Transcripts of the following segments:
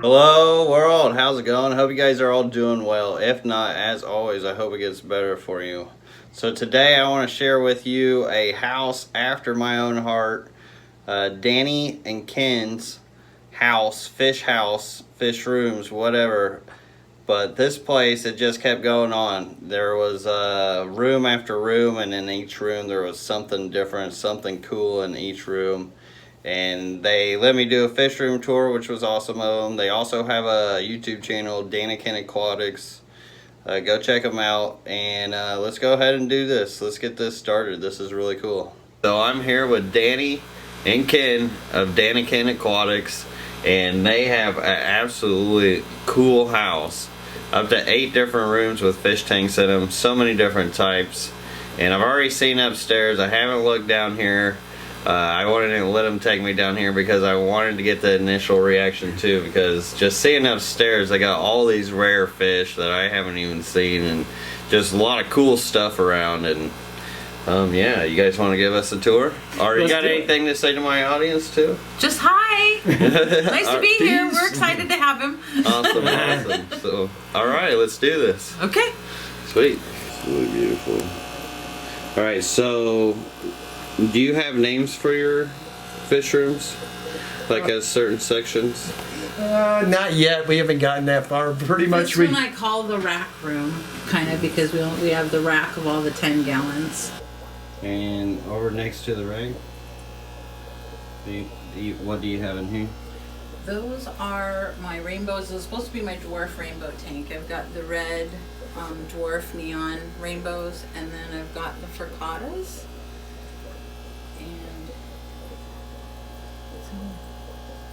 Hello world, how's it going? I hope you guys are all doing well. If not, as always, I hope it gets better for you. So today I want to share with you a house after my own heart. Danny and Ken's house, fish rooms, whatever. But this place, it just kept going on. There was room after room, and in each room there was something different, something cool in each room. And they let me do a fish room tour, which was awesome of them. They also have a YouTube channel, Daniken Aquatics. Go check them out, and let's go ahead and do this. Let's get this started. This is really cool. So I'm here with Danny and Ken of Daniken Aquatics, and they have an absolutely cool house. Up to 8 different rooms with fish tanks in them, so many different types. And I've already seen upstairs. I haven't looked down here. I wanted to let them take me down here because I wanted to get the initial reaction too, because just seeing upstairs, they got all these rare fish that I haven't even seen, and just a lot of cool stuff around. And yeah, you guys want to give us a tour? Or you got anything to say to my audience too? Just hi. Nice to be here. We're excited to have him. Awesome. So, all right, let's do this. Okay. Sweet. It's really beautiful. All right, so do you have names for your fish rooms? Like as certain sections? Not yet. We haven't gotten that far. Pretty much. This one I call the rack room, kind of, because we have the rack of all the 10 gallons. And over next to the rig, what do you have in here? Those are my rainbows. Those are supposed to be my dwarf rainbow tank. I've got the red dwarf neon rainbows, and then I've got the frickatas. And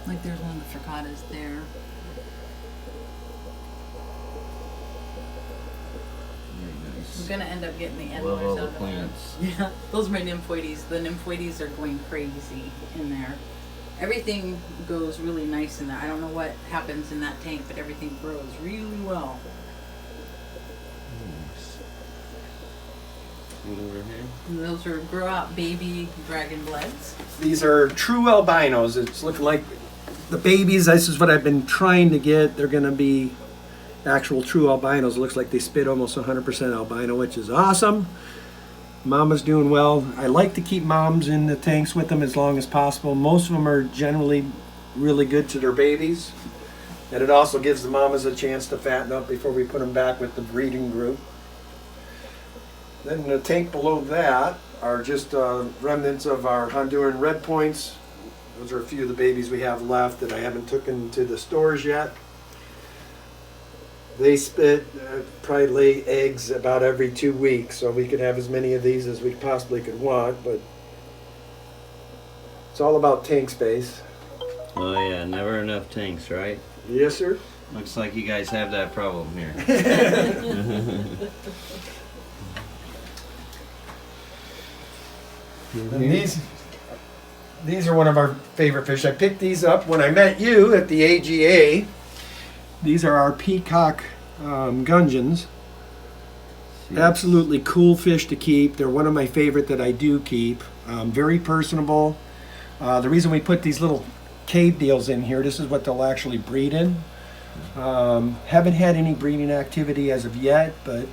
like there's one of the frickatas there. I'm gonna end up getting the endlers out of plants. Yeah, those are my nymphoides. The nymphoides are going crazy in there. Everything goes really nice in there. I don't know what happens in that tank, but everything grows really well. And over here? And those are grow out baby dragon bloods. These are true albinos. It's looking like the babies. This is what I've been trying to get. They're going to be actual true albinos. It looks like they spit almost 100% albino, which is awesome. Mama's doing well. I like to keep moms in the tanks with them as long as possible. Most of them are generally really good to their babies. And it also gives the mamas a chance to fatten up before we put them back with the breeding group. Then in the tank below that are just remnants of our Honduran red points. Those are a few of the babies we have left that I haven't taken to the stores yet. They spit, probably lay eggs about every 2 weeks, so we could have as many of these as we possibly could want, but it's all about tank space. Oh yeah, never enough tanks, right? Yes, sir. Looks like you guys have that problem here. And these are one of our favorite fish. I picked these up when I met you at the AGA. These are our Peacock gudgeons. Absolutely cool fish to keep. They're one of my favorite that I do keep. Very personable. The reason we put these little cave deals in here, this is what they'll actually breed in. Haven't had any breeding activity as of yet, but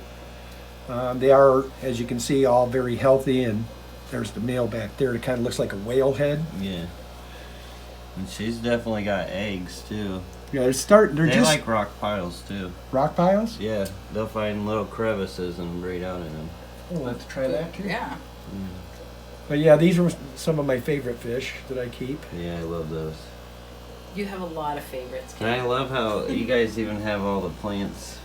they are, as you can see, all very healthy. And there's the male back there. It kind of looks like a whale head. Yeah. And she's definitely got eggs too. Yeah, they're They just like rock piles too. rock piles. Yeah, they'll find little crevices and breed out in them. We'll have to try that too. Yeah. But yeah, these are some of my favorite fish that I keep. Yeah, I love those. You have a lot of favorites. And I love how you guys even have all the plants.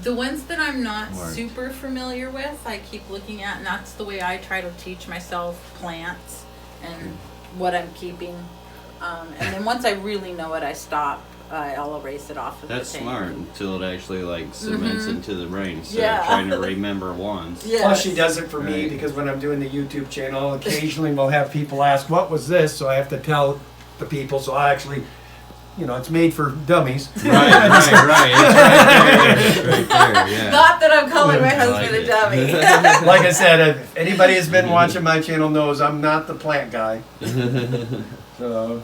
The ones that I'm not Marked. super familiar with, I keep looking at, and that's the way I try to teach myself plants and what I'm keeping. And then once I really know it, I stop. I'll erase it off of That's the tank. smart until it actually like cements into the brain. So Yeah. trying to remember once. Yes. Plus, she does it for me Right. because when I'm doing the YouTube channel, occasionally we'll have people ask, "What was this?" So I have to tell the people. So I actually, it's made for dummies. Right. It's right there. Yeah. Not that I'm calling my husband like a dummy. Like I said, if anybody has been watching my channel knows I'm not the plant guy. So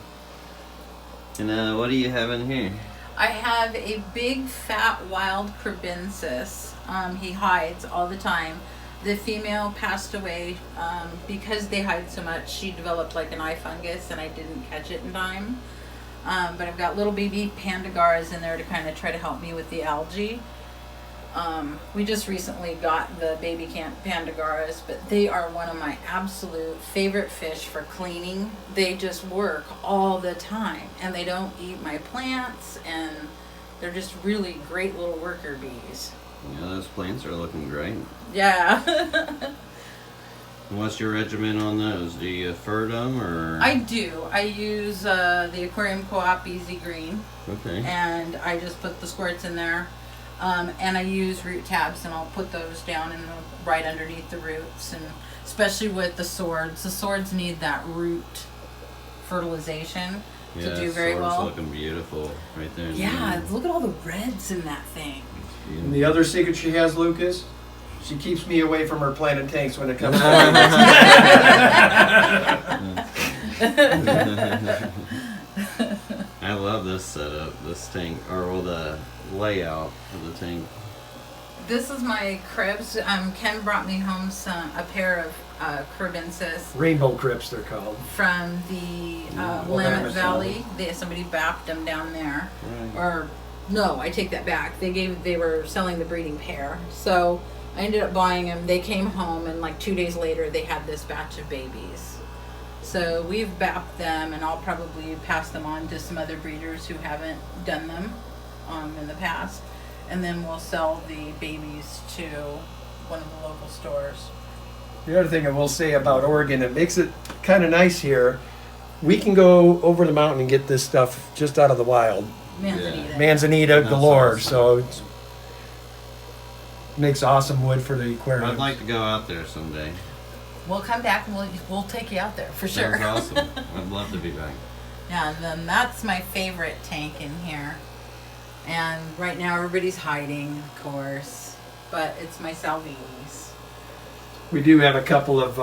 And what do you have in here? I have a big fat wild crebensis. He hides all the time. The female passed away because they hide so much. She developed like an eye fungus and I didn't catch it in time. But I've got little baby pandagaras in there to kind of try to help me with the algae. We just recently got the baby pandagaras, but they are one of my absolute favorite fish for cleaning. They just work all the time and they don't eat my plants and they're just really great little worker bees. Yeah, those plants are looking great. Yeah. What's your regimen on those? Do you fert them or? I do. I use the Aquarium Co-op Easy Green. Okay. And I just put the squirts in there. And I use root tabs and I'll put those down right underneath the roots, and especially with the swords. The swords need that root fertilization to do very well. Looking beautiful right there. Yeah, look at all the reds in that thing. And the other secret she has, Lucas, she keeps me away from her planted tanks when it comes to I love this setup, this tank, or well, the layout of the tank. This is my cribs. Ken brought me home a pair of crebensis. Rainbow crypts, they're called. From the Willamette Valley. Somebody bapped them down there. Right. Or no, I take that back. They were selling the breeding pair. So I ended up buying them. They came home and like 2 days later they had this batch of babies. So we've bapped them and I'll probably pass them on to some other breeders who haven't done them in the past. And then we'll sell the babies to one of the local stores. The other thing I will say about Oregon, it makes it kind of nice here. We can go over the mountain and get this stuff just out of the wild. Manzanita. Manzanita That's galore, awesome. so it makes awesome wood for the aquarium. I'd like to go out there someday. We'll come back and we'll take you out there for sure. Sounds awesome. I'd love to be back. Yeah, and then that's my favorite tank in here. And right now everybody's hiding, of course, but it's my Salvinis. We do have a couple of,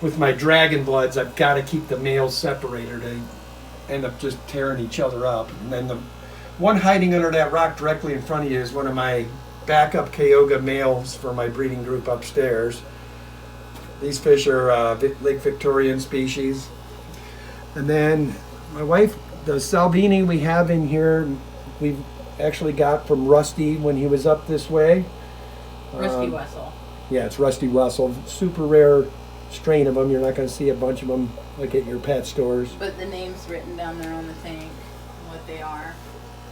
with my dragon bloods, I've got to keep the males separated. They end up just tearing each other up. And then the one hiding under that rock directly in front of you is one of my backup Kyoga males for my breeding group upstairs. These fish are Lake Victorian species. And then my wife, the Salvini we have in here, we've actually got from Rusty when he was up this way. Rusty Wessel. Yeah, it's Rusty Wessel. Super rare strain of them. You're not going to see a bunch of them like at your pet stores. But the name's written down there on the tank, what they are.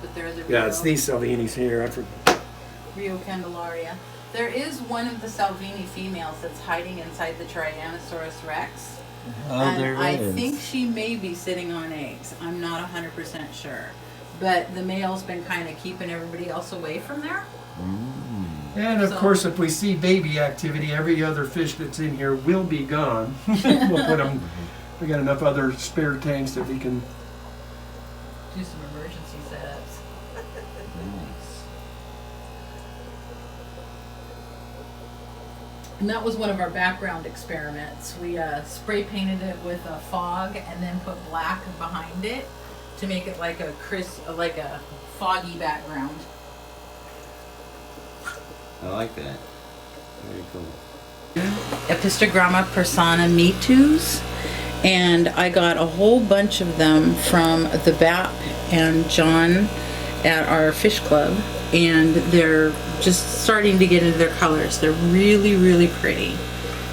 But they're the Yeah, it's these Salvinis here. Rio Candelaria. There is one of the Salvini females that's hiding inside the Tyrannosaurus Rex. Oh, And there I is. think she may be sitting on eggs. I'm not 100% sure. But the male's been kind of keeping everybody else away from there. And of So- course, if we see baby activity, every other fish that's in here will be gone. We'll put them. We got enough other spare tanks that we can. Do some emergency setups. Nice. And that was one of our background experiments. We spray painted it with a fog and then put black behind it to make it like a like a foggy background. I like that. Very cool. Apistogramma persana mitus, and I got a whole bunch of them from the BAP and John at our fish club, and they're just starting to get into their colors. They're really, really pretty.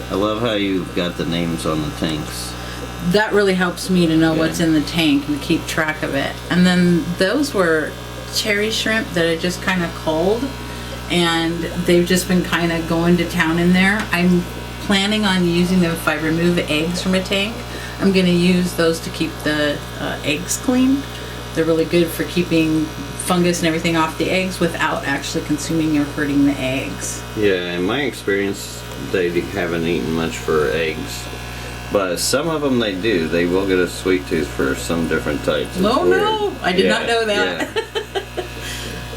I love how you've got the names on the tanks. That really helps me to know Yeah. what's in the tank and keep track of it. And then those were cherry shrimp that I just kind of culled, and they've just been kind of going to town in there. I'm planning on using them if I remove eggs from a tank. I'm going to use those to keep the eggs clean. They're really good for keeping fungus and everything off the eggs without actually consuming or hurting the eggs. Yeah, in my experience, they haven't eaten much for eggs. But some of them they do. They will get a sweet tooth for some different types. It's No, weird. no, I did not know that. Yeah.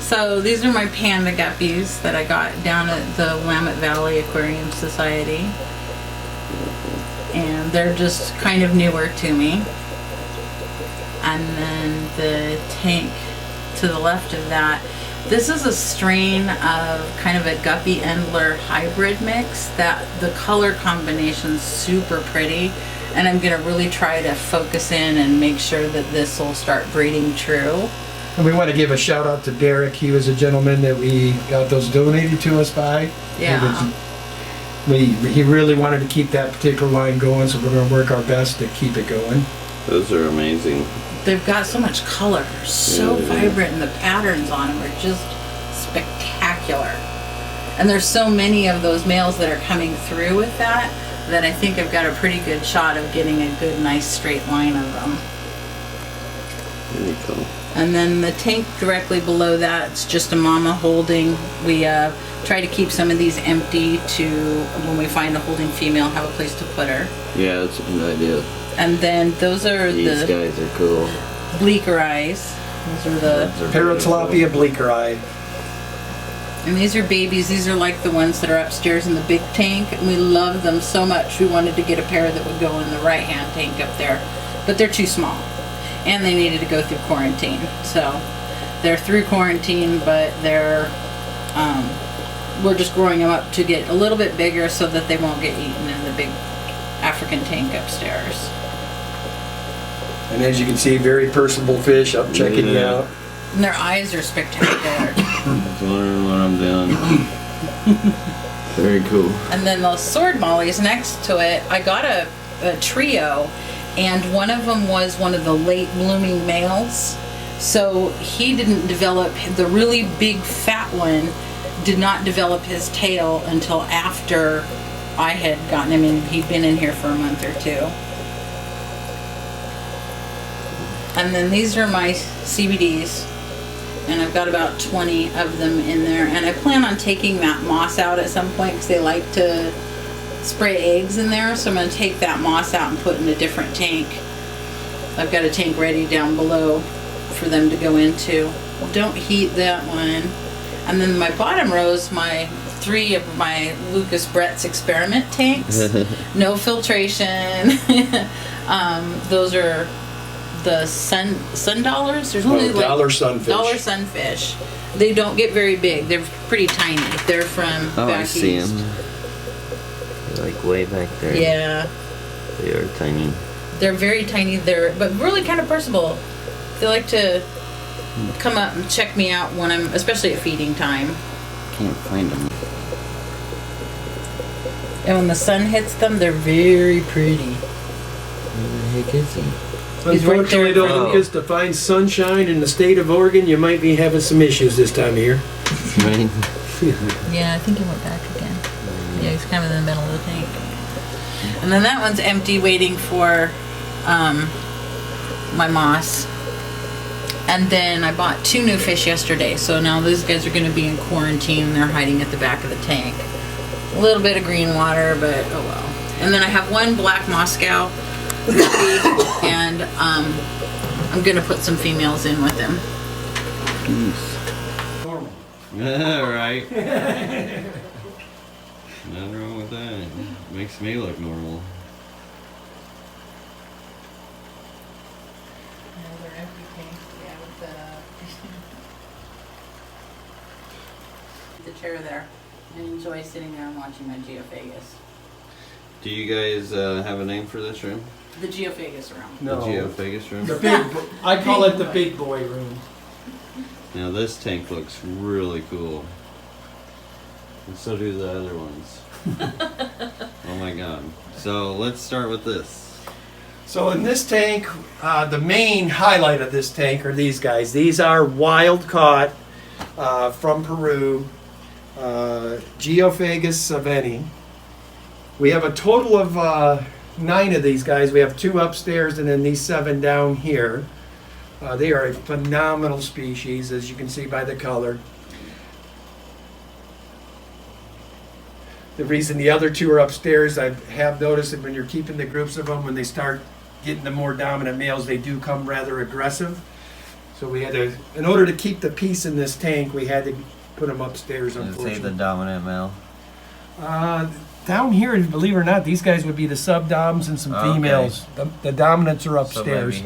So these are my panda guppies that I got down at the Willamette Valley Aquarium Society. And they're just kind of newer to me. And then the tank to the left of that. This is a strain of kind of a guppy endler hybrid mix that the color combination's super pretty. And I'm gonna really try to focus in and make sure that this will start breeding true. And we want to give a shout out to Derek. He was a gentleman that we got those donated to us by. Yeah. He really wanted to keep that particular line going, so we're going to work our best to keep it going. Those are amazing. They've got so much color, they're so vibrant, and the patterns on them are just spectacular. And there's so many of those males that are coming through with that I think I've got a pretty good shot of getting a good, nice straight line of them. Very cool. And then the tank directly below that, it's just a mama holding. We try to keep some of these empty to, when we find a holding female, have a place to put her. Yeah, that's a good idea. And then those are These the guys are cool. bleaker eyes. Those are the Paratilapia bleaker eye. And these are babies. These are like the ones that are upstairs in the big tank. And we love them so much. We wanted to get a pair that would go in the right-hand tank up there. But they're too small. And they needed to go through quarantine. So they're through quarantine, but they're, we're just growing them up to get a little bit bigger so that they won't get eaten in the big African tank upstairs. And as you can see, very personable fish. I'm checking you out. And their eyes are spectacular. Just wondering what I'm doing. Very cool. And then those sword mollies next to it, I got a trio, and one of them was one of the late blooming males. So he didn't develop, the really big fat one did not develop his tail until after I had gotten him in. He'd been in here for a month or two. And then these are my CBDs. And I've got about 20 of them in there. And I plan on taking that moss out at some point because they like to spray eggs in there. So I'm going to take that moss out and put in a different tank. I've got a tank ready down below for them to go into. Don't heat that one. And then my bottom rows, my 3 of my Lucas Brett's experiment tanks. No filtration. Those are the sun dollars. There's only like dollar sunfish. Dollar sunfish. They don't get very big. They're pretty tiny. They're from back I see east. them. Like way back there. Yeah. They are tiny. They're very tiny. They're but really kind of personable. They like to come up and check me out when I'm, especially at feeding time. Can't find them. And when the sun hits them, they're very pretty. Where the heck is he? He's right Unfortunately, there. though, Lucas, to find sunshine in the state of Oregon, you might be having some issues this time of year. Right? Yeah, I think he went back again. Yeah, he's kind of in the middle of the tank. And then that one's empty, waiting for my moss. And then I bought 2 new fish yesterday, so now these guys are going to be in quarantine. They're hiding at the back of the tank. A little bit of green water, but oh well. And then I have 1 black Moscow guppy, and I'm going to put some females in with him. Normal. Yeah, right. Nothing wrong with that. Makes me look normal. The chair there. I enjoy sitting there and watching my Geophagus. Do you guys have a name for this room? The Geophagus room. No. The Geophagus room? The big, I call it the big boy room. Now this tank looks really cool. And so do the other ones. Oh my god. So let's start with this. So in this tank, the main highlight of this tank are these guys. These are wild caught from Peru, Geophagus saveni. We have a total of 9 of these guys. We have 2 upstairs and then these 7 down here. They are a phenomenal species, as you can see by the color. The reason the other 2 are upstairs, I have noticed that when you're keeping the groups of them, when they start getting the more dominant males, they do come rather aggressive. So we had to, in order to keep the peace in this tank, we had to put them upstairs, Let's say unfortunately. the dominant male. down here, believe it or not, these guys would be the subdoms and some Okay. females. The dominants are So maybe upstairs.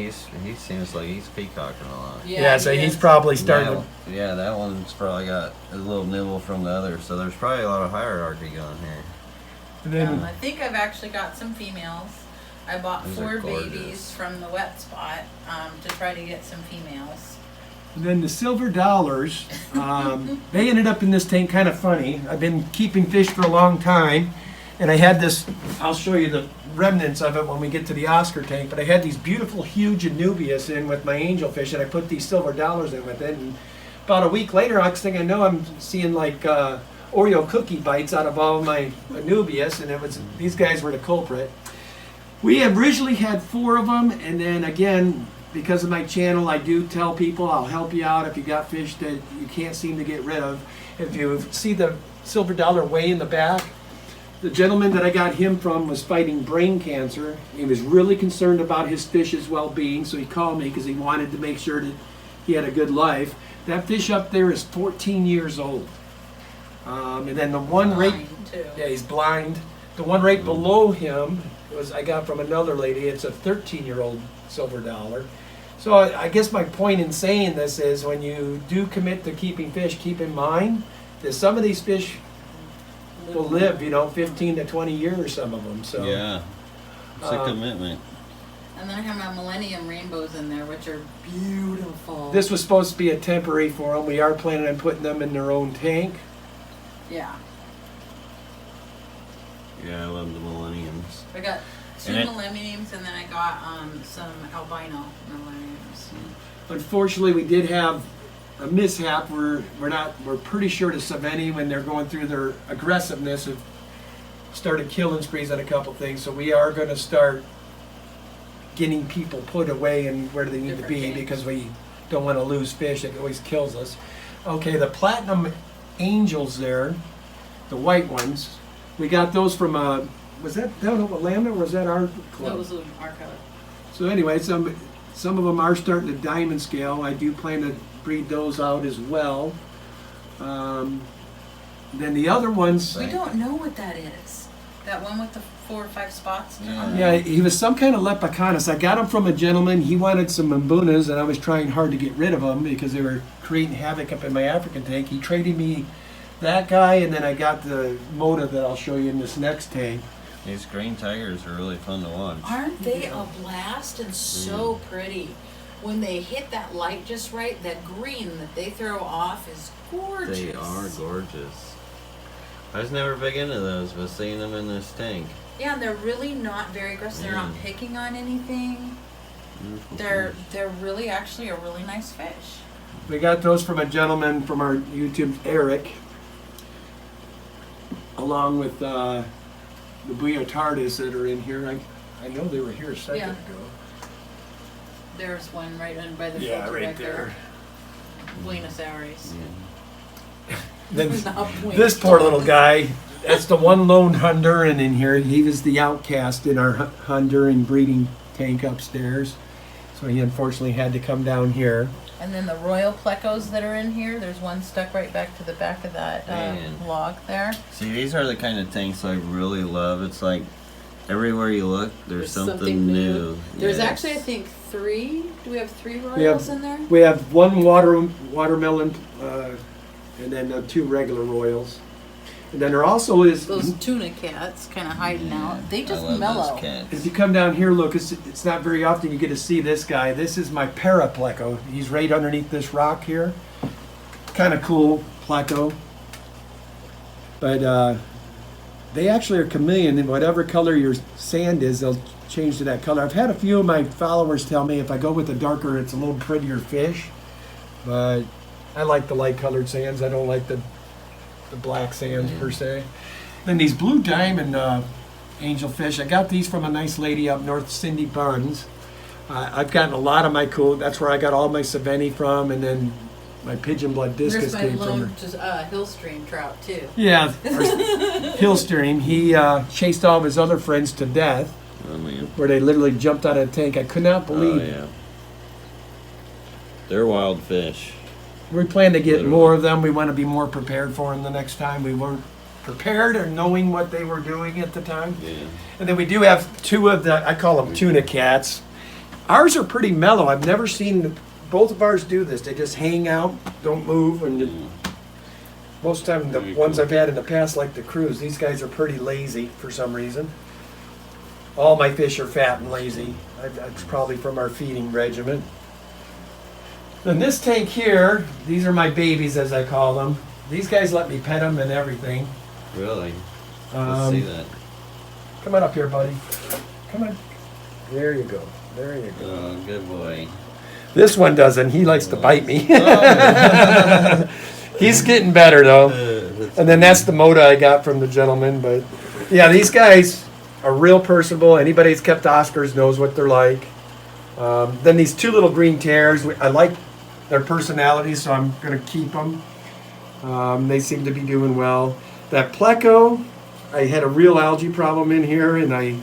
he seems like he's peacocking a lot. Yeah, so he he's is. probably starting. Yeah, that one's probably got a little nibble from the other, so there's probably a lot of hierarchy going here. And then, I think I've actually got some females. I bought Those are 4 gorgeous. babies from the wet spot to try to get some females. and then the silver dollars, they ended up in this tank kind of funny. I've been keeping fish for a long time, and I had this, I'll show you the remnants of it when we get to the Oscar tank, but I had these beautiful huge Anubias in with my angelfish, and I put these silver dollars in with it, and about a week later, next thing I know, I'm seeing like Oreo cookie bites out of all of my Anubias, and these guys were the culprit. We originally had 4 of them, and then again, because of my channel, I do tell people I'll help you out if you got fish that you can't seem to get rid of. If you see the silver dollar way in the back, the gentleman that I got him from was fighting brain cancer. He was really concerned about his fish's well-being, so he called me because he wanted to make sure that he had a good life. That fish up there is 14 years old. And then the one right, Blind, too. yeah, he's blind. The one right below him I got from another lady. It's a 13-year-old silver dollar. So I guess my point in saying this is when you do commit to keeping fish, keep in mind that some of these fish will live, 15 to 20 years, some of them. So Yeah, it's a Um, commitment. And then I have my Millennium Rainbows in there, which are beautiful. this was supposed to be a temporary for them. We are planning on putting them in their own tank. Yeah. Yeah, I love the millenniums. I got 2 And it- Millenniums, and then I got some albino Millenniums. Unfortunately, we did have a mishap. We're pretty sure the Saveni, when they're going through their aggressiveness, have started killing sprees on a couple things. So we are going to start getting people put away and where they need to Different be tanks. because we don't want to lose fish. It always kills us. Okay, the platinum angels there, the white ones, we got those from was that down at Atlanta or was that our club? That was our color. So anyway, some of them are starting to diamond scale. I do plan to breed those out as well. Then the other ones, We don't know what that is. That one with the 4 or 5 spots. Yeah. yeah, he was some kind of leprechaunus. I got him from a gentleman. He wanted some Mbunas, and I was trying hard to get rid of them because they were creating havoc up in my African tank. He traded me that guy, and then I got the Moda that I'll show you in this next tank. These green tigers are really fun to watch. Aren't they a blast and so pretty? When they hit that light just right, that green that they throw off is gorgeous. They are gorgeous. I was never big into those, but seeing them in this tank. Yeah, and they're really not very aggressive. They're not picking on anything. Beautiful They're fish. really actually a really nice fish. We got those from a gentleman from our YouTube, Eric, along with the Buiotardis that are in here. I know they were here a second Yeah. ago. There's one right in by the Yeah, filter right back there. Buenos Aires. Then Not Buenos this poor Aires. little guy, that's the one lone Honduran in here. He was the outcast in our Honduran breeding tank upstairs. So he unfortunately had to come down here. And then the royal plecos that are in here, there's one stuck right back to the back of that Man. log there. See, these are the kind of tanks I really love. It's like everywhere you look, there's something new. There's Yes. actually, I think, 3. Do we have 3 royals We have- in there? We have one watermelon and then 2 regular royals. And then there also is, Those tuna cats kind of hiding out. They just I love mellow. those cats. if you come down here, look, it's not very often you get to see this guy. This is my parapleco. He's right underneath this rock here. Kind of cool pleco. But they actually are chameleon, and whatever color your sand is, they'll change to that color. I've had a few of my followers tell me if I go with a darker, it's a little prettier fish. But I like the light colored sands. I don't like the black sands per se. Then these blue diamond angelfish, I got these from a nice lady up north, Cindy Buns. I've gotten a lot of my that's where I got all my Saveni from, and then my pigeon blood discus There's my came from her. lone hill stream trout, too. Yeah, hill stream. He chased all of his other friends to death, Oh, man. where they literally jumped out of the tank. I could not Oh, believe. yeah. They're wild fish. We plan to get Literally. more of them. We want to be more prepared for them the next time. We weren't prepared or knowing what they were doing at the time. Yeah. And then we do have two of the, I call them tuna cats. Ours are pretty mellow. I've never seen both of ours do this. They just hang out, don't move, and most of the time the ones I've had in the past, like the cruise, these guys are pretty lazy for some reason. All my fish are fat and lazy. It's probably from our feeding regimen. Then this tank here, these are my babies as I call them. These guys let me pet them and everything. Really? Let's see that. Come on up here, buddy. Come on. There you go. There you go. Oh, good boy. This one doesn't. He likes to bite me. He's getting better though. And then that's the moda I got from the gentleman. But yeah, these guys are real personable. Anybody who's kept Oscars knows what they're like. Then these two little green tears. I like their personalities, so I'm going to keep them. They seem to be doing well. That pleco, I had a real algae problem in here, and I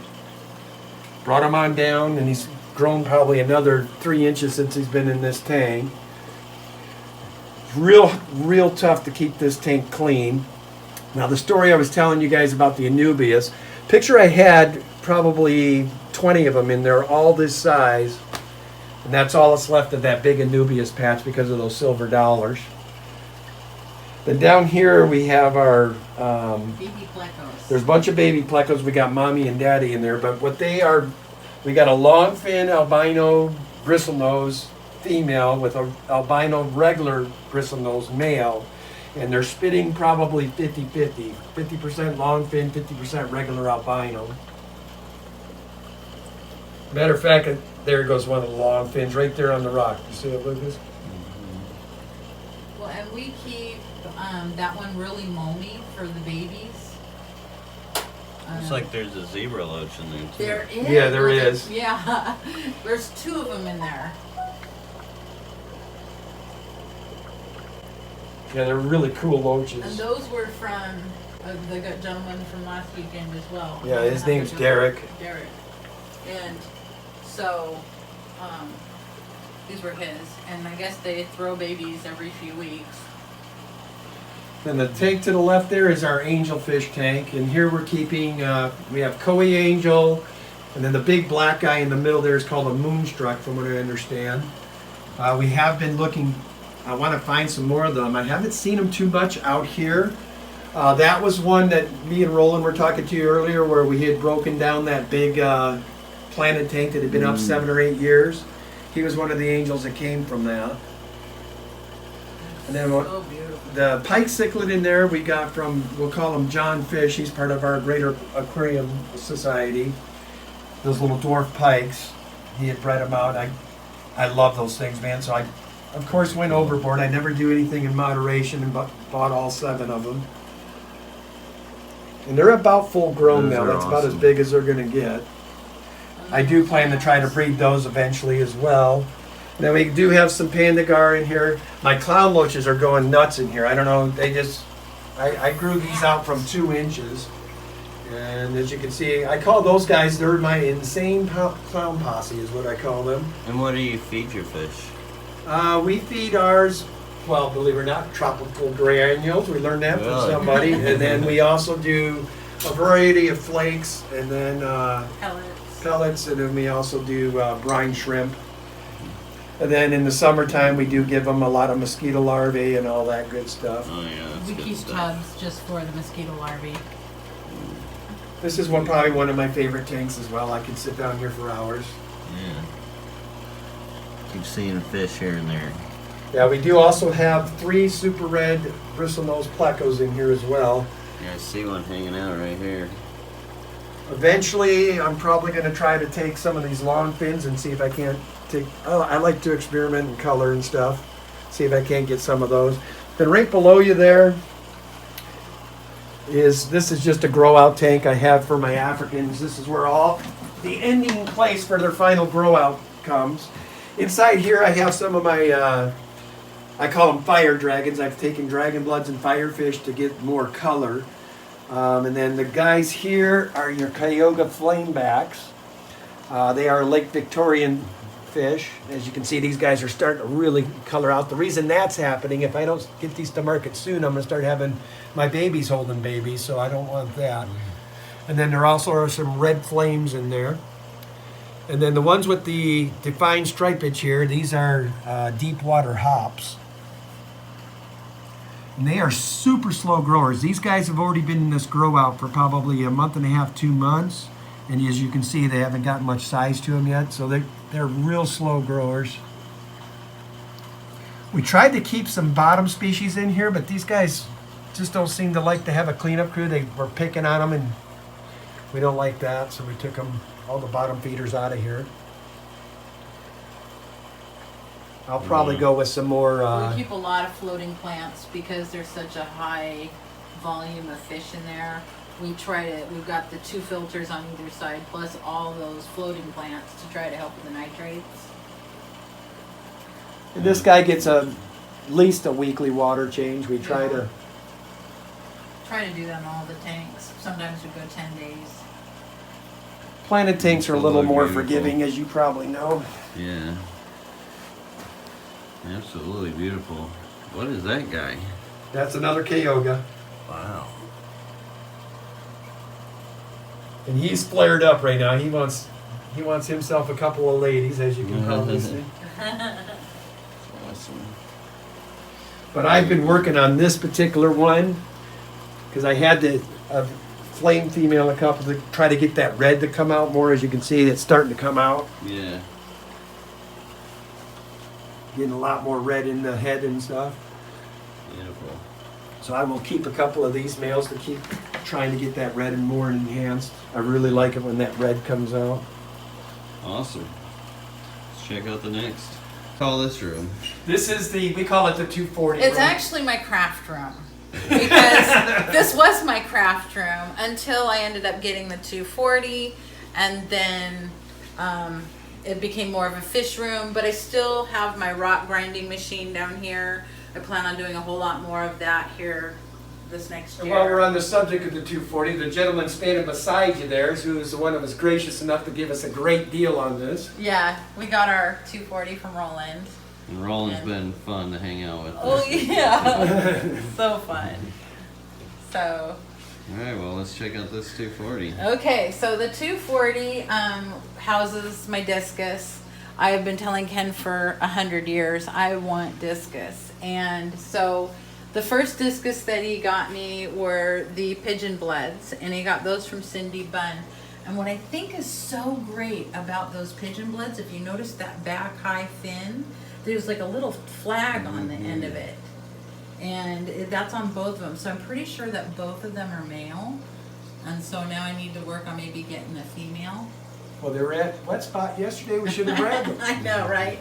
brought him on down, and he's grown probably another 3 inches since he's been in this tank. Real tough to keep this tank clean. Now the story I was telling you guys about the anubias, picture I had probably 20 of them in there, all this size, and that's all that's left of that big anubias patch because of those silver dollars. Then down here we have our Baby plecos. there's a bunch of baby plecos. We got mommy and daddy in there, but what they are, we got a longfin albino bristlenose female with a albino regular bristlenose male, and they're spitting probably 50-50, 50% longfin, 50% regular albino. Matter of fact, there goes one of the longfins right there on the rock. You see it, Lucas? Well, and we keep that one really moamy for the babies. Looks like there's a zebra loach in there too. There is. Yeah, there is. Yeah, there's 2 of them in there. Yeah, they're really cool And loaches. those were from the gentleman from last weekend as well. Yeah, his name's Derek. Derek. And so, these were his. And I guess they throw babies every few weeks. Then the tank to the left there is our angelfish tank, and here we're keeping, we have koi angel, and then the big black guy in the middle there is called a moonstruck, from what I understand. We have been looking, I want to find some more of them. I haven't seen them too much out here. That was one that me and Roland were talking to you earlier, where we had broken down that big planted tank that had been up 7 or 8 years. He was one of the angels that came from that. And then So beautiful. the pike cichlid in there we got from, we'll call him John Fish. He's part of our Greater Aquarium Society. Those little dwarf pikes, he had bred them out. I love those things, man. So I, of course, went overboard. I never do anything in moderation and bought all 7 of them. And they're about full grown Those now. are That's about as awesome. big as they're going to get. I do plan to try to breed those eventually as well. Then we do have some pandagar in here. My clown loaches are going nuts in here. I don't know, they just, I grew these out from 2 inches. And as you can see, I call those guys, they're my insane clown posse is what I call them. And what do you feed your fish? We feed ours, well, believe it or not, tropical granules. We learned that from Really? somebody. And then we also do a variety of flakes, and then pellets, and then we also do brine shrimp. And then in the summertime, we do give them a lot of mosquito larvae and all that good stuff. Oh yeah, that's We good keep stuff. tubs just for the mosquito larvae. This is probably one of my favorite tanks as well. I could sit down here for hours. Yeah. Keep seeing fish here and there. Yeah, we do also have 3 super red bristlenose plecos in here as well. Yeah, I see one hanging out right here. Eventually, I'm probably going to try to take some of these long fins and see if I can't take, I like to experiment in color and stuff. See if I can't get some of those. Then right below you there this is just a grow out tank I have for my Africans. This is where all the ending place for their final grow out comes. Inside here I have some of my, I call them fire dragons. I've taken dragon bloods and firefish to get more color. And then the guys here are your Cayuga flamebacks. They are Lake Victorian fish. As you can see, these guys are starting to really color out. The reason that's happening, if I don't get these to market soon, I'm going to start having my babies holding babies, so I don't want that. And then there also are some red flames in there. And then the ones with the defined stripage here, these are deep water hops. And they are super slow growers. These guys have already been in this grow out for probably a month and a half, 2 months. And as you can see, they haven't gotten much size to them yet, so they're real slow growers. We tried to keep some bottom species in here, but these guys just don't seem to like to have a cleanup crew. They were picking on them, and we don't like that, so we took them, all the bottom feeders, out of here. I'll probably go with some more... we keep a lot of floating plants because there's such a high volume of fish in there. We've got the 2 filters on either side, plus all those floating plants to try to help with the nitrates. And this guy gets at least a weekly water change. We try to do that in all the tanks. Sometimes we go 10 days. Planted tanks are a little more Beautiful. forgiving, as you probably know. Yeah. Absolutely beautiful. What is that guy? That's another Kyoga. Wow. And he's flared up right now. He wants himself a couple of ladies, as you can probably see. Awesome. But I've been working on this particular one because I had the flame female a couple to try to get that red to come out more. As you can see, it's starting to come out. Yeah. Getting a lot more red in the head and stuff. Beautiful. So I will keep a couple of these males to keep trying to get that red and more enhanced. I really like it when that red comes out. Awesome. Let's check out the next. Call this room. This is we call it the 240 It's room. actually my craft room. Because this was my craft room until I ended up getting the 240, and then it became more of a fish room, but I still have my rock grinding machine down here. I plan on doing a whole lot more of that here this next And year. while we're on the subject of the 240, the gentleman standing beside you there, who is the one that was gracious enough to give us a great deal on this. Yeah, we got our 240 from Roland. And Roland's been fun to hang out with. Oh yeah, so fun. So. Alright, well let's check out this 240. Okay, so the 240 houses my discus. I have been telling Ken for 100 years I want discus, and so the first discus that he got me were the pigeon bloods, and he got those from Cindy Bunn. And what I think is so great about those pigeon bloods, if you notice that back high fin, there's like a little flag on the end of it. And that's on both of them. So I'm pretty sure that both of them are male. And so now I need to work on maybe getting a female. Well, they were at Wet Spot yesterday. We should have grabbed them. I know, right?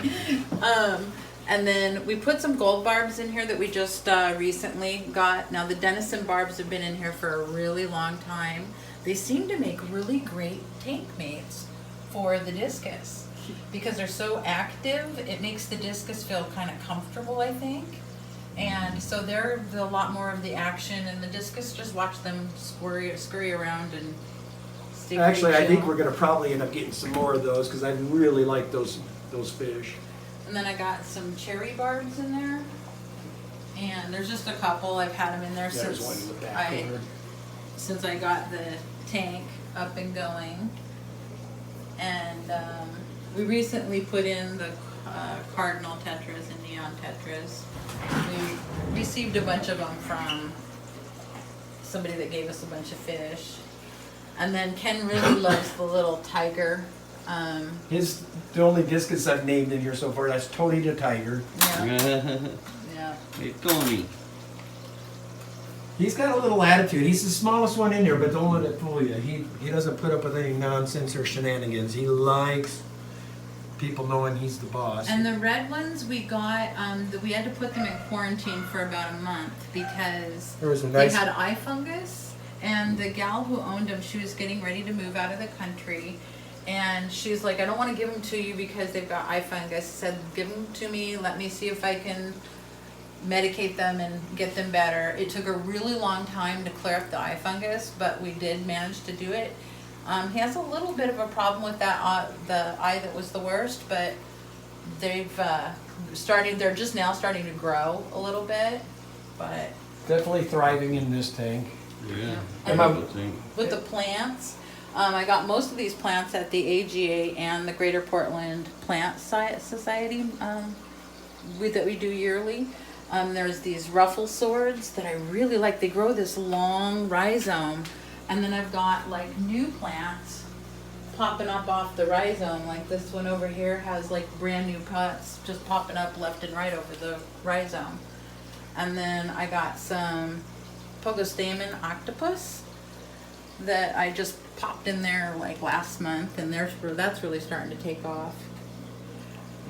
And then we put some gold barbs in here that we just recently got. Now the Denison barbs have been in here for a really long time. They seem to make really great tank mates for the discus. Because they're so active, it makes the discus feel kind of comfortable, I think. And so they're a lot more of the action, and the discus just watch them scurry around and stay pretty Actually, I think chill. we're going to probably end up getting some more of those because I really like those fish. And then I got some cherry barbs in there. And there's just a couple. I've had them in there There's one in the back corner. since I got the tank up and going. And we recently put in the cardinal tetras and neon tetras. We received a bunch of them from somebody that gave us a bunch of fish. And then Ken really loves the little tiger. The only discus I've named in here so far, that's Tony the Tiger. Yeah. Yeah. Hey, Tony. He's got a little attitude. He's the smallest one in there, but don't let it fool you. He doesn't put up with any nonsense or shenanigans. He likes people knowing he's the boss. And the red ones we got, we had to put them in quarantine for about a month because There was a they nice- had eye fungus. And the gal who owned them, she was getting ready to move out of the country. And she's like, I don't want to give them to you because they've got eye fungus. I said, give them to me. Let me see if I can medicate them and get them better. It took a really long time to clear up the eye fungus, but we did manage to do it. He has a little bit of a problem with that the eye that was the worst, but they've they're just now starting to grow a little bit, but Definitely thriving in this tank. Yeah. And I'm- with the plants, I got most of these plants at the AGA and the Greater Portland Plant Society that we do yearly. There's these ruffle swords that I really like. They grow this long rhizome, and then I've got like new plants popping up off the rhizome. Like this one over here has like brand new pots just popping up left and right over the rhizome. And then I got some Pogostamen octopus that I just popped in there like last month, and that's really starting to take off.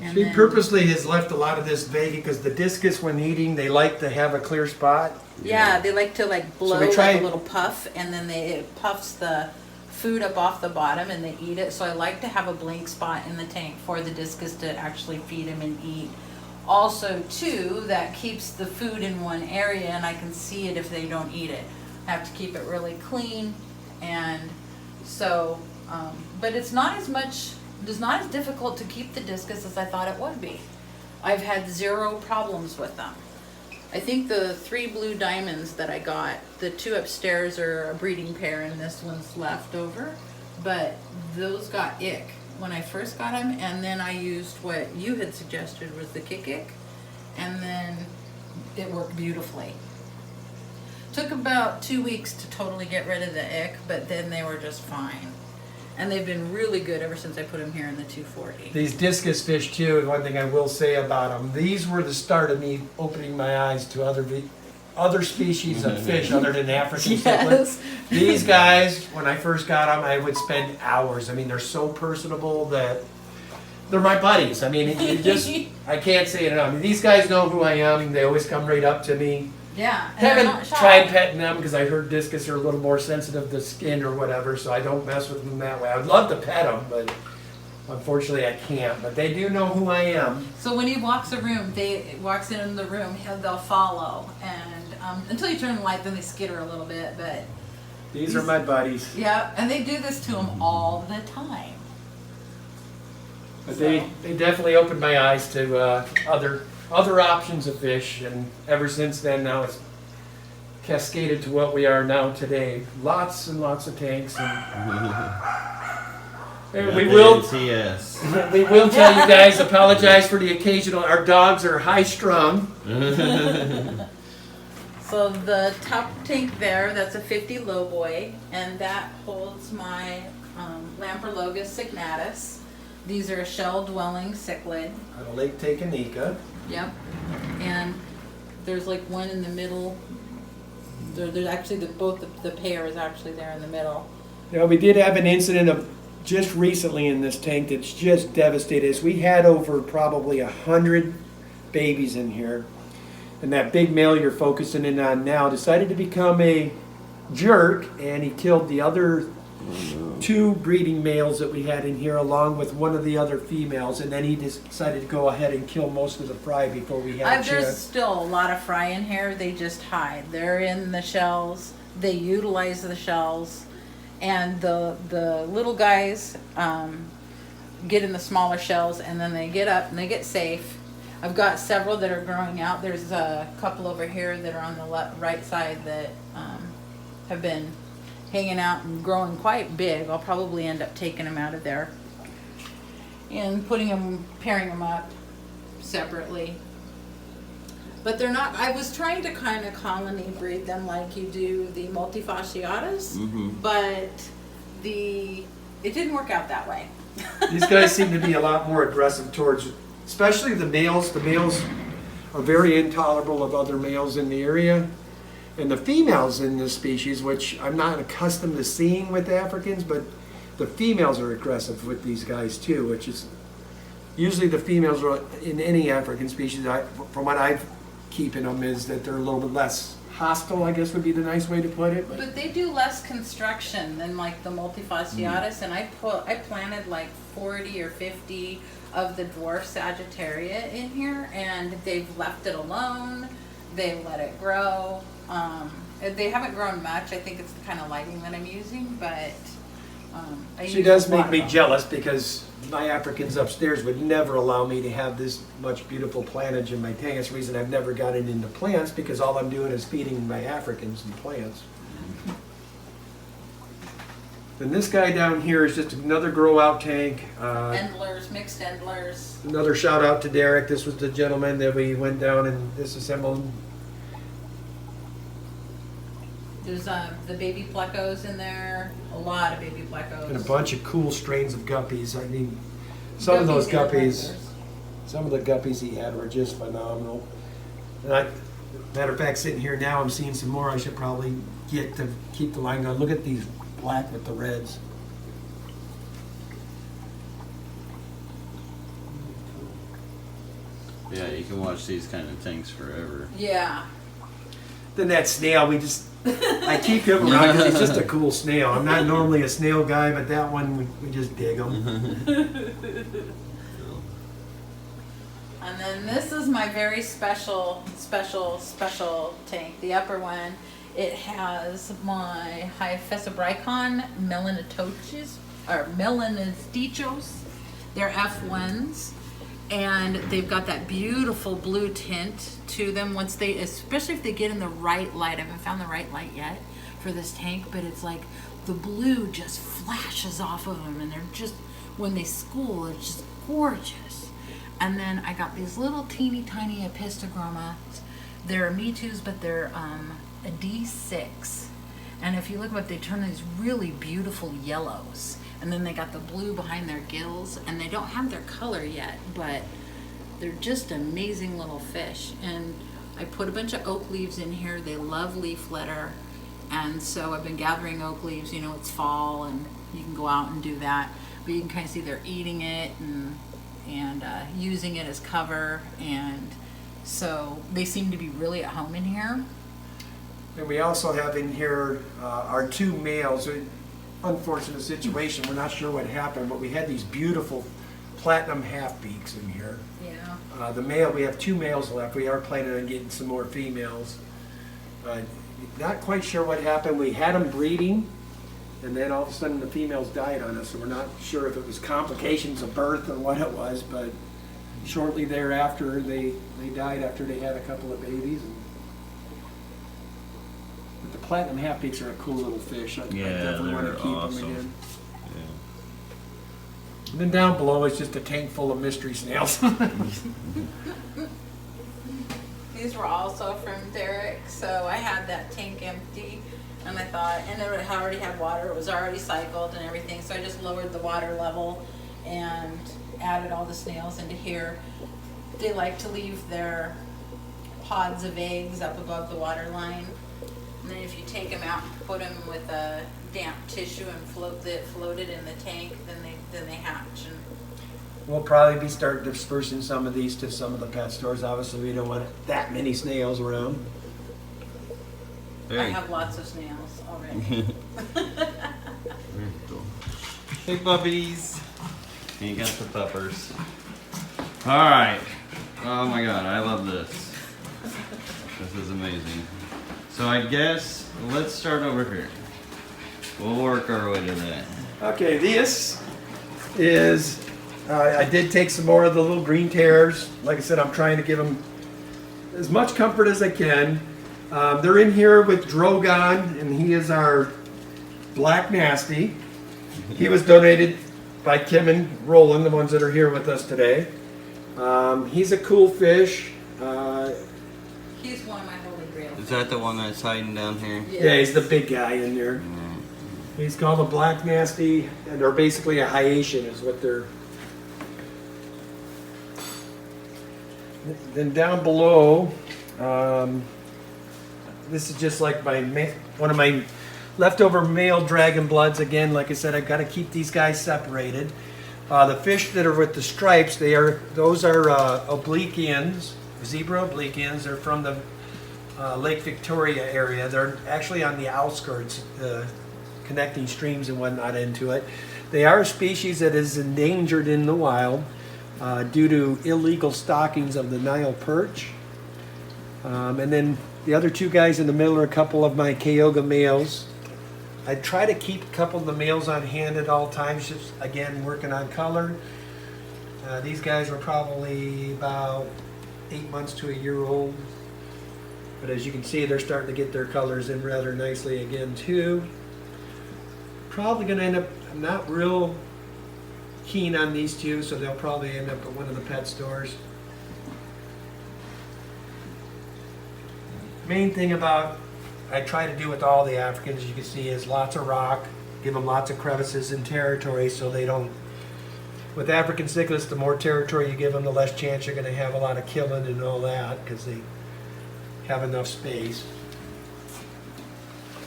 And She then- purposely has left a lot of this vague because the discus, when eating, they like to have a clear spot. Yeah, they like to like blow they try- like a little puff, and then it puffs the food up off the bottom, and they eat it. So I like to have a blank spot in the tank for the discus to actually feed him and eat. Also, too, that keeps the food in one area, and I can see it if they don't eat it. I have to keep it really clean, and so, but it's not as difficult to keep the discus as I thought it would be. I've had 0 problems with them. I think the 3 blue diamonds that I got, the 2 upstairs are a breeding pair and this one's left over, but those got ick when I first got them, and then I used what you had suggested was the kick ick, and then it worked beautifully. Took about 2 weeks to totally get rid of the ick, but then they were just fine. And they've been really good ever since I put them here in the 240. These discus fish too, and one thing I will say about them, these were the start of me opening my eyes to other species of fish other than African cichlids. Yes. These guys, when I first got them, I would spend hours. I mean, they're so personable that they're my buddies. I mean, I can't say it enough. I mean, these guys know who I am. They always come right up to me. Yeah. And they're Haven't not shy. tried petting them because I heard discus are a little more sensitive to skin or whatever, so I don't mess with them that way. I would love to pet them, but unfortunately I can't. But they do know who I am. So when he walks in the room, they'll follow, and until you turn the light, then they skitter a little bit. But These are my buddies. yeah, and they do this to him all the time. But they definitely opened my eyes to other options of fish, and ever since then, now it's cascaded to what we are now today. Lots and lots of tanks, and we will Yes. we will tell you guys, apologize for the occasional. Our dogs are high strung. So the top tank there, that's a 50 lowboy, and that holds my Lamprologus signatus. These are a shell-dwelling cichlid. Out of Lake Tanganyikan. Yep. And there's like one in the middle. There's actually the pair is actually there in the middle. Now, we did have an incident of just recently in this tank that's just devastated us. We had over probably 100 babies in here, and that big male you're focusing in on now decided to become a jerk, and he killed the other 2 breeding males that we had in here along with one of the other females, and then he decided to go ahead and kill most of the fry before we had a There's chance. still a lot of fry in here. They just hide. They're in the shells. They utilize the shells. And the little guys get in the smaller shells, and then they get up and they get safe. I've got several that are growing out. There's a couple over here that are on the right side that have been hanging out and growing quite big. I'll probably end up taking them out of there and pairing them up separately. But they're not, I was trying to kind of colony breed them like you do the multifasciatas, but it didn't work out that way. These guys seem to be a lot more aggressive towards, especially the males. The males are very intolerable of other males in the area. And the females in this species, which I'm not accustomed to seeing with Africans, but the females are aggressive with these guys too, which is usually the females are in any African species, from what I've keeping them, is that they're a little bit less hostile, I guess would be the nice way to put it. But they do less construction than like the multifasciatus, and I planted like 40 or 50 of the dwarf Sagittaria in here, and they've left it alone. They let it grow. They haven't grown much. I think it's the kind of lighting that I'm using, but She does make me jealous because my Africans upstairs would never allow me to have this much beautiful plantage in my tank. That's the reason I've never gotten into plants, because all I'm doing is feeding my Africans and plants. And this guy down here is just another grow out tank. Endlers, mixed endlers. Another shout out to Derek. This was the gentleman that we went down and disassembled. There's the baby plecos in there, a lot of baby plecos. And a bunch of cool strains of guppies. I mean, some of those guppies, some of the guppies he had were just phenomenal. And matter of fact, sitting here now, I'm seeing some more I should probably get to keep the line going. Look at these black with the reds. Yeah, you can watch these kind of things forever. Yeah. Then that snail, I keep him around because he's just a cool snail. I'm not normally a snail guy, but that one, we just dig him. And then this is my very special tank, the upper one. It has my Hyphesibrycon melanostichos. They're F1s. And they've got that beautiful blue tint to them once they, especially if they get in the right light. I haven't found the right light yet for this tank, but it's like the blue just flashes off of them, and they're just, when they school, it's just gorgeous. And then I got these little teeny tiny Apistogrammas. They're Me Too's, but they're a D6. And if you look up, they turn these really beautiful yellows. And then they got the blue behind their gills, and they don't have their color yet, but they're just amazing little fish. And I put a bunch of oak leaves in here. They love leaf litter, and so I've been gathering oak leaves. You know, it's fall, and you can go out and do that. But you can kind of see they're eating it and using it as cover, and so they seem to be really at home in here. And we also have in here our two males. Unfortunate situation. We're not sure what happened, but we had these beautiful platinum half-beaks in here. Yeah. The male, we have two males left. We are planning on getting some more females. Not quite sure what happened. We had them breeding, and then all of a sudden the females died on us, so we're not sure if it was complications of birth or what it was, but shortly thereafter they died after they had a couple of babies. But the platinum half-beaks are a cool little fish. I definitely want to keep them again. Yeah. And then down below is just a tank full of mystery snails. These were also from Derek, so I had that tank empty, and I thought, and it already had water, it was already cycled and everything, so I just lowered the water level and added all the snails into here. They like to leave their pods of eggs up above the water line. And then if you take them out and put them with a damp tissue and float it in the tank, then they hatch. And we'll probably be starting dispersing some of these to some of the pet stores. Obviously, we don't want that many snails around. I have lots of snails already. Very cool. Hey, puppies. And you got the puppers. All right. Oh my God, I love this. This is amazing. So I guess let's start over here. We'll work our way to that. Okay, this is, I did take some more of the little green terrors. Like I said, I'm trying to give them as much comfort as I can. They're in here with Drogon, and he is our Black Nasty. He was donated by Kim and Roland, the ones that are here with us today. He's a cool fish. He's one of my holy grail. Is that the one that's hiding down here? Yeah, he's the big guy in there. He's called a Black Nasty, and they're basically a Haitian is what they're. Then down below, this is just like one of my leftover male dragon bloods. Again, like I said, I've got to keep these guys separated. The fish that are with the stripes, those are obliquians, zebra obliquians. They're from the Lake Victoria area. They're actually on the outskirts, connecting streams and whatnot into it. They are a species that is endangered in the wild due to illegal stockings of the Nile perch. And then the other two guys in the middle are a couple of my Kyoga males. I try to keep a couple of the males on hand at all times, just again working on color. These guys were probably about 8 months to a year old. But as you can see, they're starting to get their colors in rather nicely again too. Probably going to end up, I'm not real keen on these two, so they'll probably end up at one of the pet stores. Main thing about, I try to do with all the Africans, you can see, is lots of rock, give them lots of crevices and territory so they don't, with African cichlids, the more territory you give them, the less chance you're going to have a lot of killing and all that, because they have enough space.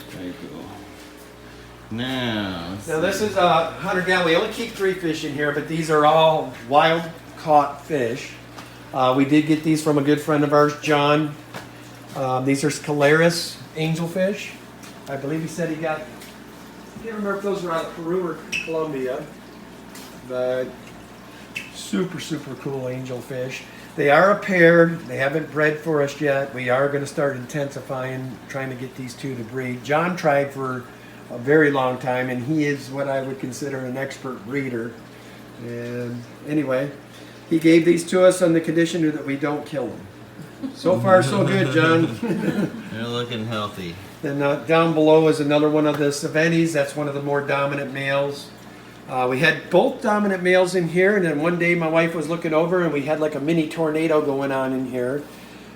Very cool. Now This is a 100 gallon. We only keep 3 fish in here, but these are all wild caught fish. We did get these from a good friend of ours, John. These are Scalaris angelfish. I believe he said he got, I can't remember if those are out of Peru or Colombia, but super, super cool angelfish. They are a pair. They haven't bred for us yet. We are going to start intensifying, trying to get these two to breed. John tried for a very long time, and he is what I would consider an expert breeder. And anyway, he gave these to us on the condition that we don't kill them. So far, so good, John. they're looking healthy. Then down below is another one of the Savennis. That's one of the more dominant males. We had both dominant males in here, and then one day my wife was looking over and we had like a mini tornado going on in here.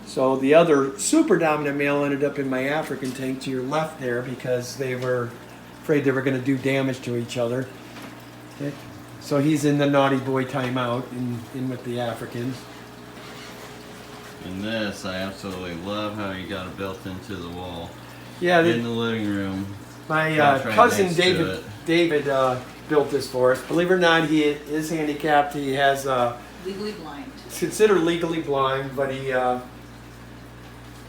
So the other super dominant male ended up in my African tank to your left there because they were afraid they were going to do damage to each other. Okay. So he's in the naughty boy timeout in with the Africans. And this, I absolutely love how you got it built into the wall. Yeah, in the living room. My Right cousin next to David built this for us. Believe it or not, he is handicapped. He has Legally blind. he's considered legally blind, but he dug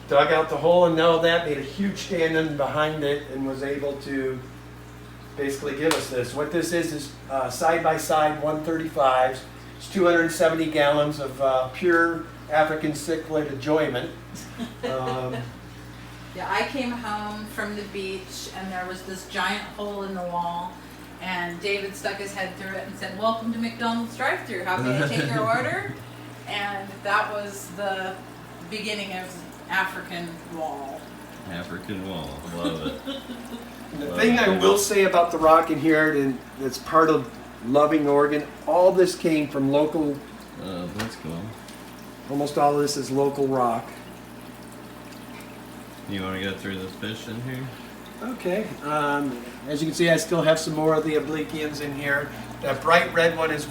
out the hole and all that, made a huge stand in behind it, and was able to basically give us this. What this is side-by-side 135s. It's 270 gallons of pure African cichlid enjoyment. Yeah, I came home from the beach and there was this giant hole in the wall, and David stuck his head through it and said, "Welcome to McDonald's drive-thru. How can I take your order?" And that was the beginning of African wall. African wall, love it. The thing I will say about the rock in here, and it's part of loving Oregon, all this came from local, That's cool. almost all of this is local rock. You want to go through this fish in here? Okay, as you can see, I still have some more of the obliquians in here. That bright red one is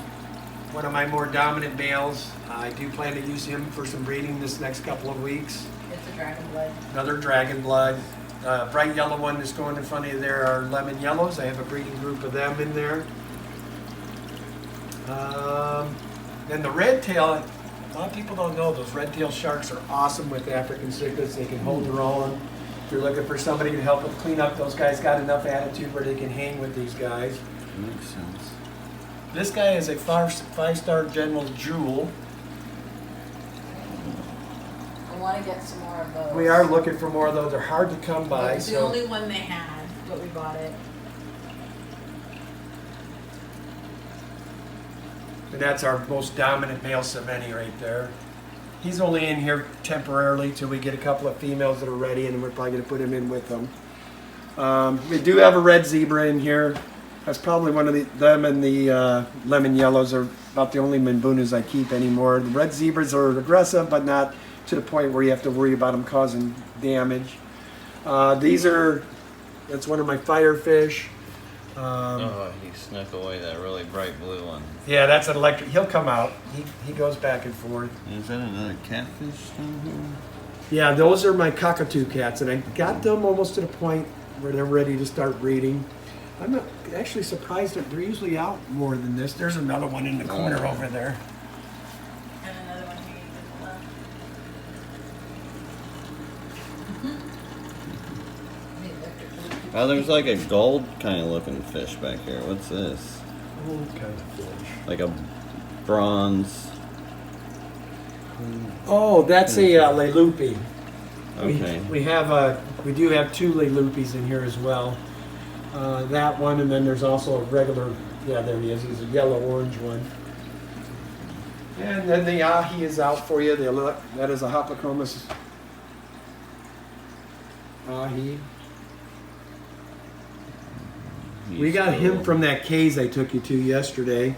one of my more dominant males. I do plan to use him for some breeding this next couple of weeks. It's a dragon blood. Another dragon blood. Bright yellow one that's going in front of you there are lemon yellows. I have a breeding group of them in there. Then the red tail, a lot of people don't know those red tail sharks are awesome with African cichlids. They can hold their own. If you're looking for somebody to help with cleanup, those guys got enough attitude where they can hang with these guys. Makes sense. This guy is a five-star general jewel. I want to get some more of those. We are looking for more of those. They're hard to come by. It's the only one they had, but we bought it. And that's our most dominant male Savenni right there. He's only in here temporarily till we get a couple of females that are ready, and then we're probably going to put him in with them. We do have a red zebra in here. That's probably one of them and the lemon yellows are about the only Mbunus I keep anymore. The red zebras are aggressive, but not to the point where you have to worry about them causing damage. That's one of my firefish. He snuck away that really bright blue one. Yeah, that's an electric. He'll come out. He goes back and forth. Is that another catfish down here? Yeah, those are my cockatoo cats, and I got them almost to the point where they're ready to start breeding. I'm not actually surprised that they're usually out more than this. There's another one in the corner over there. And another one here to the left. Oh, there's like a gold kind of looking fish back here. What's this? Old kind of fish. Like a bronze. Oh, that's a Leilupi. Okay. We do have two Leilupis in here as well. That one, and then there's also a regular, yeah, there he is. He's a yellow-orange one. And then the ahi is out for you. That is a Hoplocomus ahi. We got him from that cave I took you to yesterday.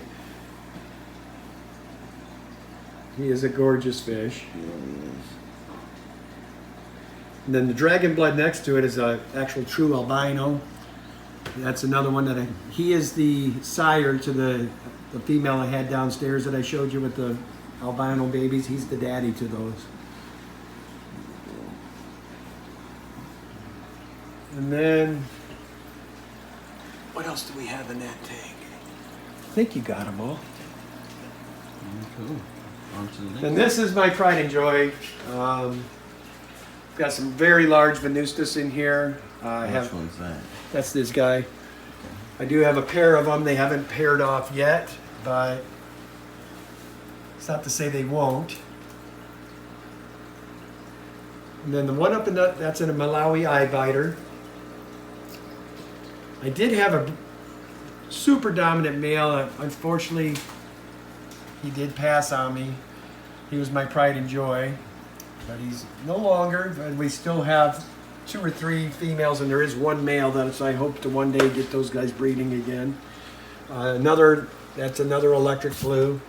He is a gorgeous fish. And then the dragon blood next to it is an actual true albino. That's another one that he is the sire to the female I had downstairs that I showed you with the albino babies. He's the daddy to those. And then, what else do we have in that tank? I think you got them all. Cool. On to the next. And this is my pride and joy. Got some very large venustus in here. Which one's that? That's this guy. I do have a pair of them. They haven't paired off yet, but it's not to say they won't. And then the one up in that's in a Malawi eye biter. I did have a super dominant male. Unfortunately, he did pass on me. He was my pride and joy, but he's no longer. And we still have 2 or 3 females, and there is one male that I hope to one day get those guys breeding again. That's another electric blue.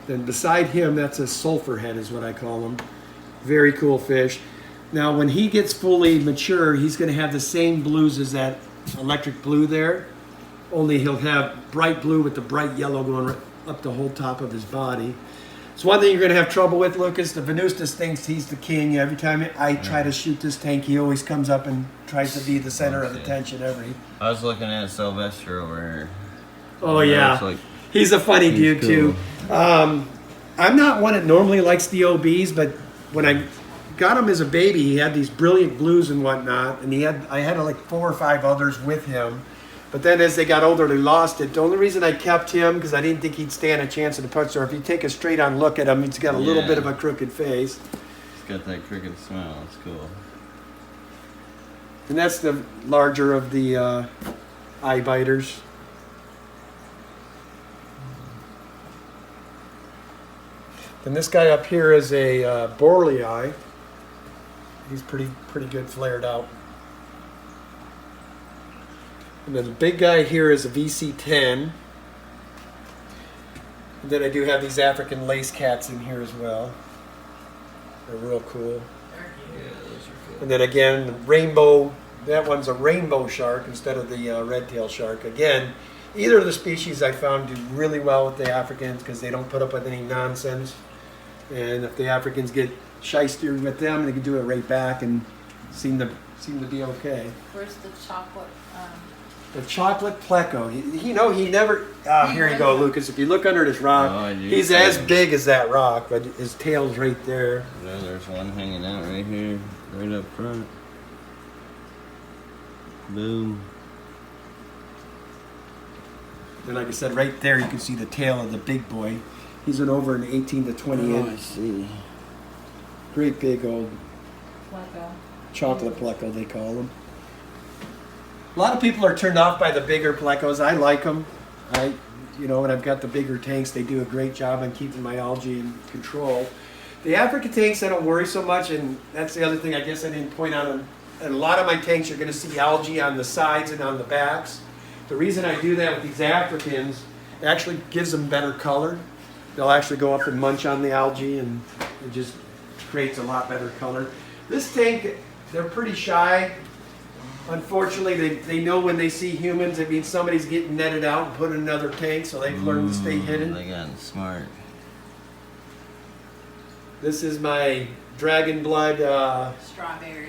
Then beside him, that's a sulphur head is what I call him. Very cool fish. Now when he gets fully mature, he's going to have the same blues as that electric blue there, only he'll have bright blue with the bright yellow going right up the whole top of his body. It's one thing you're going to have trouble with, Lucas. The venustus thinks he's the king. Every time I try to shoot this tank, he always comes up and tries to be the center of attention I was looking at Sylvester over here. Oh yeah, he's a funny dude cool. too. I'm not one that normally likes the OBs, but when I got him as a baby, he had these brilliant blues and whatnot, and I had like 4 or 5 others with him. But then as they got older, they lost it. The only reason I kept him, because I didn't think he'd stand a chance at the punch. Or if you take a straight on look at him, he's got a little bit of a crooked face. He's got that crooked smile. That's cool. And that's the larger of the eye biters. Then this guy up here is a Borlei. He's pretty good flared out. And then the big guy here is a VC10. And then I do have these African lace cats in here as well. They're real cool. Yeah, those are cool. And then again, rainbow, that one's a rainbow shark instead of the red-tailed shark. Again, either of the species I found do really well with the Africans because they don't put up with any nonsense. And if the Africans get shyster with them, they can do it right back and seem to be okay. Where's the chocolate? The chocolate pleco. He never. Here you go, Lucas. If you look under this rock, he's as big as that rock, but his tail's right there. Yeah, there's one hanging out right here, right up front. Boom. And like I said, right there, you can see the tail of the big boy. He's over an 18 to 20 inch. I see. Great big old Pleco. chocolate pleco, they call them. A lot of people are turned off by the bigger plecos. I like them. When I've got the bigger tanks, they do a great job on keeping my algae in control. The African tanks, I don't worry so much, and that's the other thing I guess I didn't point out. In a lot of my tanks, you're going to see algae on the sides and on the backs. The reason I do that with these Africans, it actually gives them better color. They'll actually go up and munch on the algae, and it just creates a lot better color. This tank, they're pretty shy. Unfortunately, they know when they see humans, it means somebody's getting netted out and put in another tank, so they've learned to stay hidden. They got smart. This is my dragon blood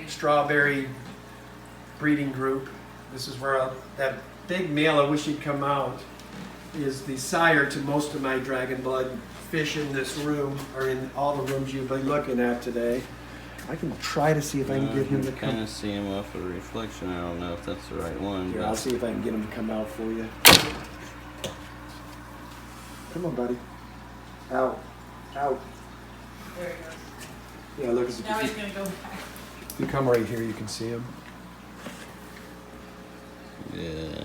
strawberry breeding group. This is where that big male, I wish he'd come out, is the sire to most of my dragon blood fish in this room, or in all the rooms you've been looking at today. I can try to see if I can get him to come. Kind of see him off of reflection. I don't know if that's the right one. Here, I'll see if I can get him to come out for you. Come on, buddy. Out. Out. There he goes. Yeah, look. Now he's going to go back. If you come right here, you can see them. Yeah.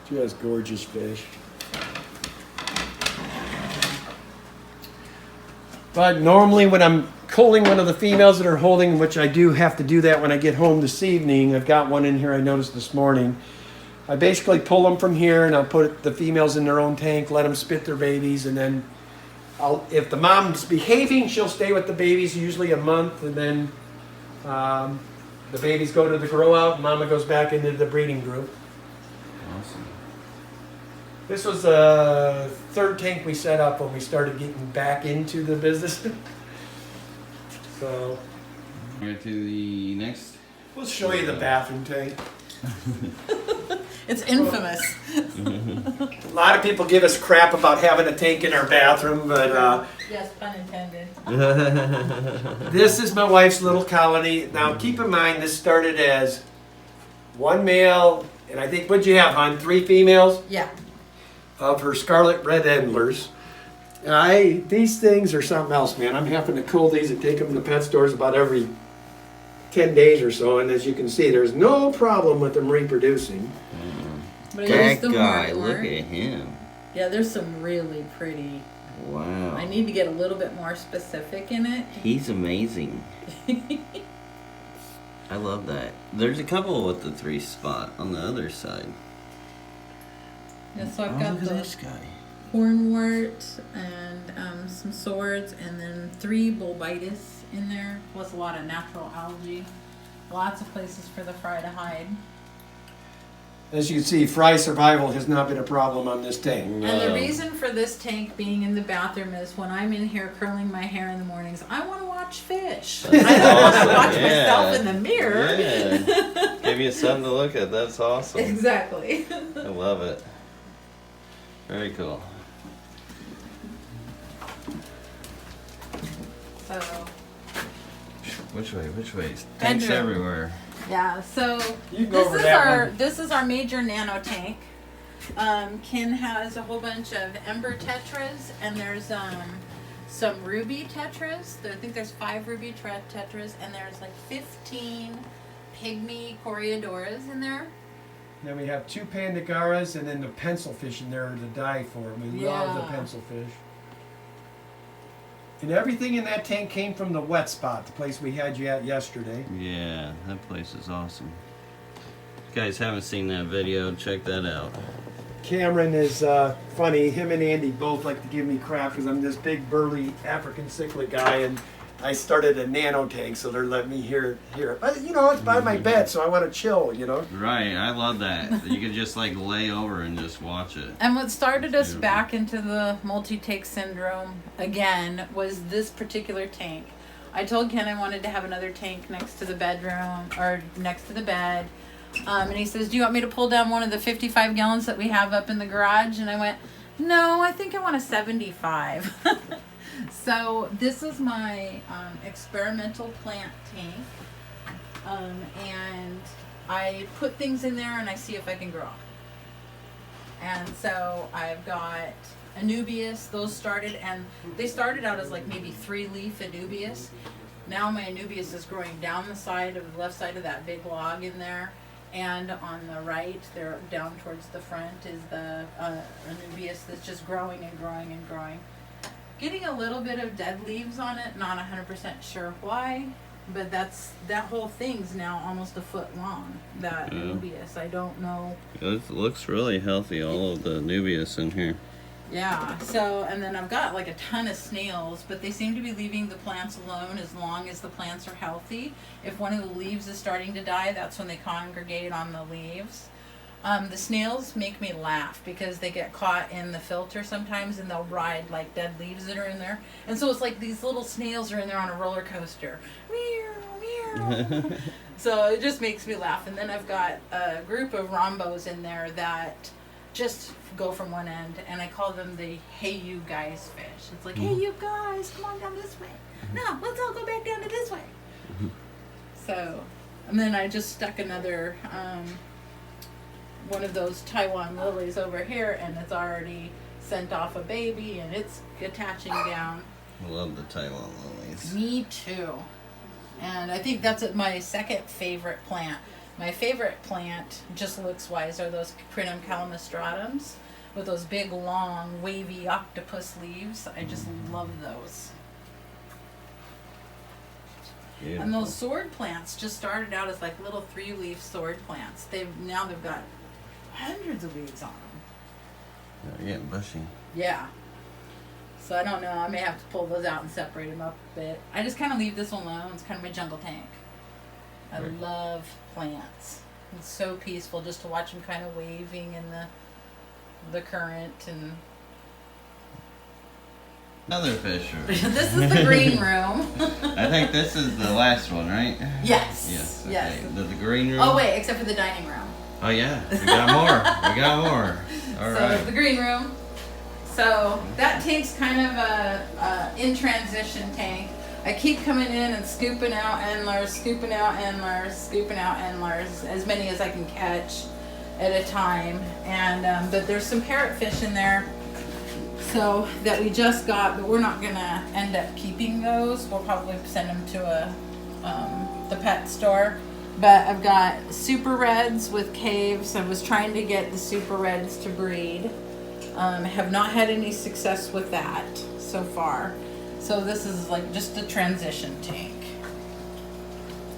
Just gorgeous fish. But normally when I'm culling one of the females that are holding, which I do have to do that when I get home this evening, I've got one in here I noticed this morning. I basically pull them from here and I'll put the females in their own tank, let them spit their babies, and then if the mom's behaving, she'll stay with the babies usually a month, and then the babies go to the grow out, and mama goes back into the breeding group. Awesome. This was the third tank we set up when we started getting back into the business. So Right to the next. we'll show you the bathroom tank. It's infamous. A lot of people give us crap about having a tank in our bathroom, but Yes, pun intended. this is my wife's little colony. Now keep in mind this started as one male, and I think, what'd you have, hon? 3 females? Yeah. Of her scarlet red endlers. These things are something else, man. I'm having to cull these and take them to pet stores about every 10 days or so, and as you can see, there's no problem with them reproducing. But That the guy, more- look at him. Yeah, there's some really pretty. Wow. I need to get a little bit more specific in it. He's amazing. I love that. There's a couple with the 3 spot on the other side. Yeah, so I've Oh, got look at the this guy. hornwort and some swords, and then 3 bulbitis in there, plus a lot of natural algae. Lots of places for the fry to hide. As you can see, fry survival has not been a problem on this tank. And the reason for this tank being in the bathroom is when I'm in here curling my hair in the mornings, I want to watch fish. I don't want to watch myself in the mirror. Yeah. Give you something to look at. That's awesome. Exactly. I love it. Very cool. So, Which way? Tanks Bedroom. everywhere. yeah, so You go over that one. this is our major nano tank. Ken has a whole bunch of ember tetras, and there's some ruby tetras. I think there's 5 ruby tetras, and there's like 15 pygmy coreodoras in there. Then we have 2 pandagaras and then the pencil fish in there to die for. We love the Yeah. pencil fish. And everything in that tank came from the wet spot, the place we had you at yesterday. Yeah, that place is awesome. If you guys haven't seen that video, check that out. Cameron is funny. Him and Andy both like to give me crap because I'm this big burly African cichlid guy, and I started a nano tank, so they're letting me hear it. But you know, it's by my bed, so I want to chill. You know. Right, I love that. You could just like lay over and just watch it. And what started us Beautiful. back into the multi-take syndrome again was this particular tank. I told Ken I wanted to have another tank next to the bedroom or next to the bed. And he says, do you want me to pull down one of the 55 gallons that we have up in the garage? And I went, no, I think I want a 75. So this is my experimental plant tank. And I put things in there and I see if I can grow. And so I've got Anubias. Those started, and they started out as like maybe 3-leaf Anubias. Now my Anubias is growing down the side of the left side of that big log in there. And on the right, there down towards the front is the Anubias that's just growing and growing and growing. Getting a little bit of dead leaves on it, not 100% sure why, but that whole thing's now almost a foot long, that Yeah. Anubias. I don't know. It looks really healthy, all of the Nubius in here. Yeah, so, and then I've got like a ton of snails, but they seem to be leaving the plants alone as long as the plants are healthy. If one of the leaves is starting to die, that's when they congregate on the leaves. The snails make me laugh because they get caught in the filter sometimes and they'll ride like dead leaves that are in there. And so it's like these little snails are in there on a roller coaster. Meow, meow. So it just makes me laugh. And then I've got a group of rhombos in there that just go from one end, and I call them the hey you guys fish. It's like, hey you guys, come on down this way. No, let's all go back down to this way. So, and then I just stuck another one of those Taiwan lilies over here, and it's already sent off a baby and it's attaching down. I love the Taiwan lilies. Me too. And I think that's my second favorite plant. My favorite plant, just looks wise, are those Crinum calamitratums with those big, long, wavy octopus leaves. I just love those. Beautiful. And those sword plants just started out as like little 3-leaf sword plants. They've got hundreds of leaves on them. They're getting bushy. Yeah. So I don't know. I may have to pull those out and separate them up a bit. I just kind of leave this one alone. It's kind of my jungle tank. I love plants. It's so peaceful just to watch them kind of waving in the current. And Another fish room. this is the green room. I think this is the last one, right? Yes. Yes. Okay. Yes. The green room. Oh wait, except for the dining room. Oh yeah, we got more. We got more. All So right. the green room. So that tank's kind of a in transition tank. I keep coming in and scooping out endlers, scooping out endlers, scooping out endlers, as many as I can catch at a time. And but there's some parrotfish in there, so that we just got, but we're not gonna end up keeping those. We'll probably send them to the pet store. But I've got super reds with caves. I was trying to get the super reds to breed. Have not had any success with that so far. So this is like just a transition tank.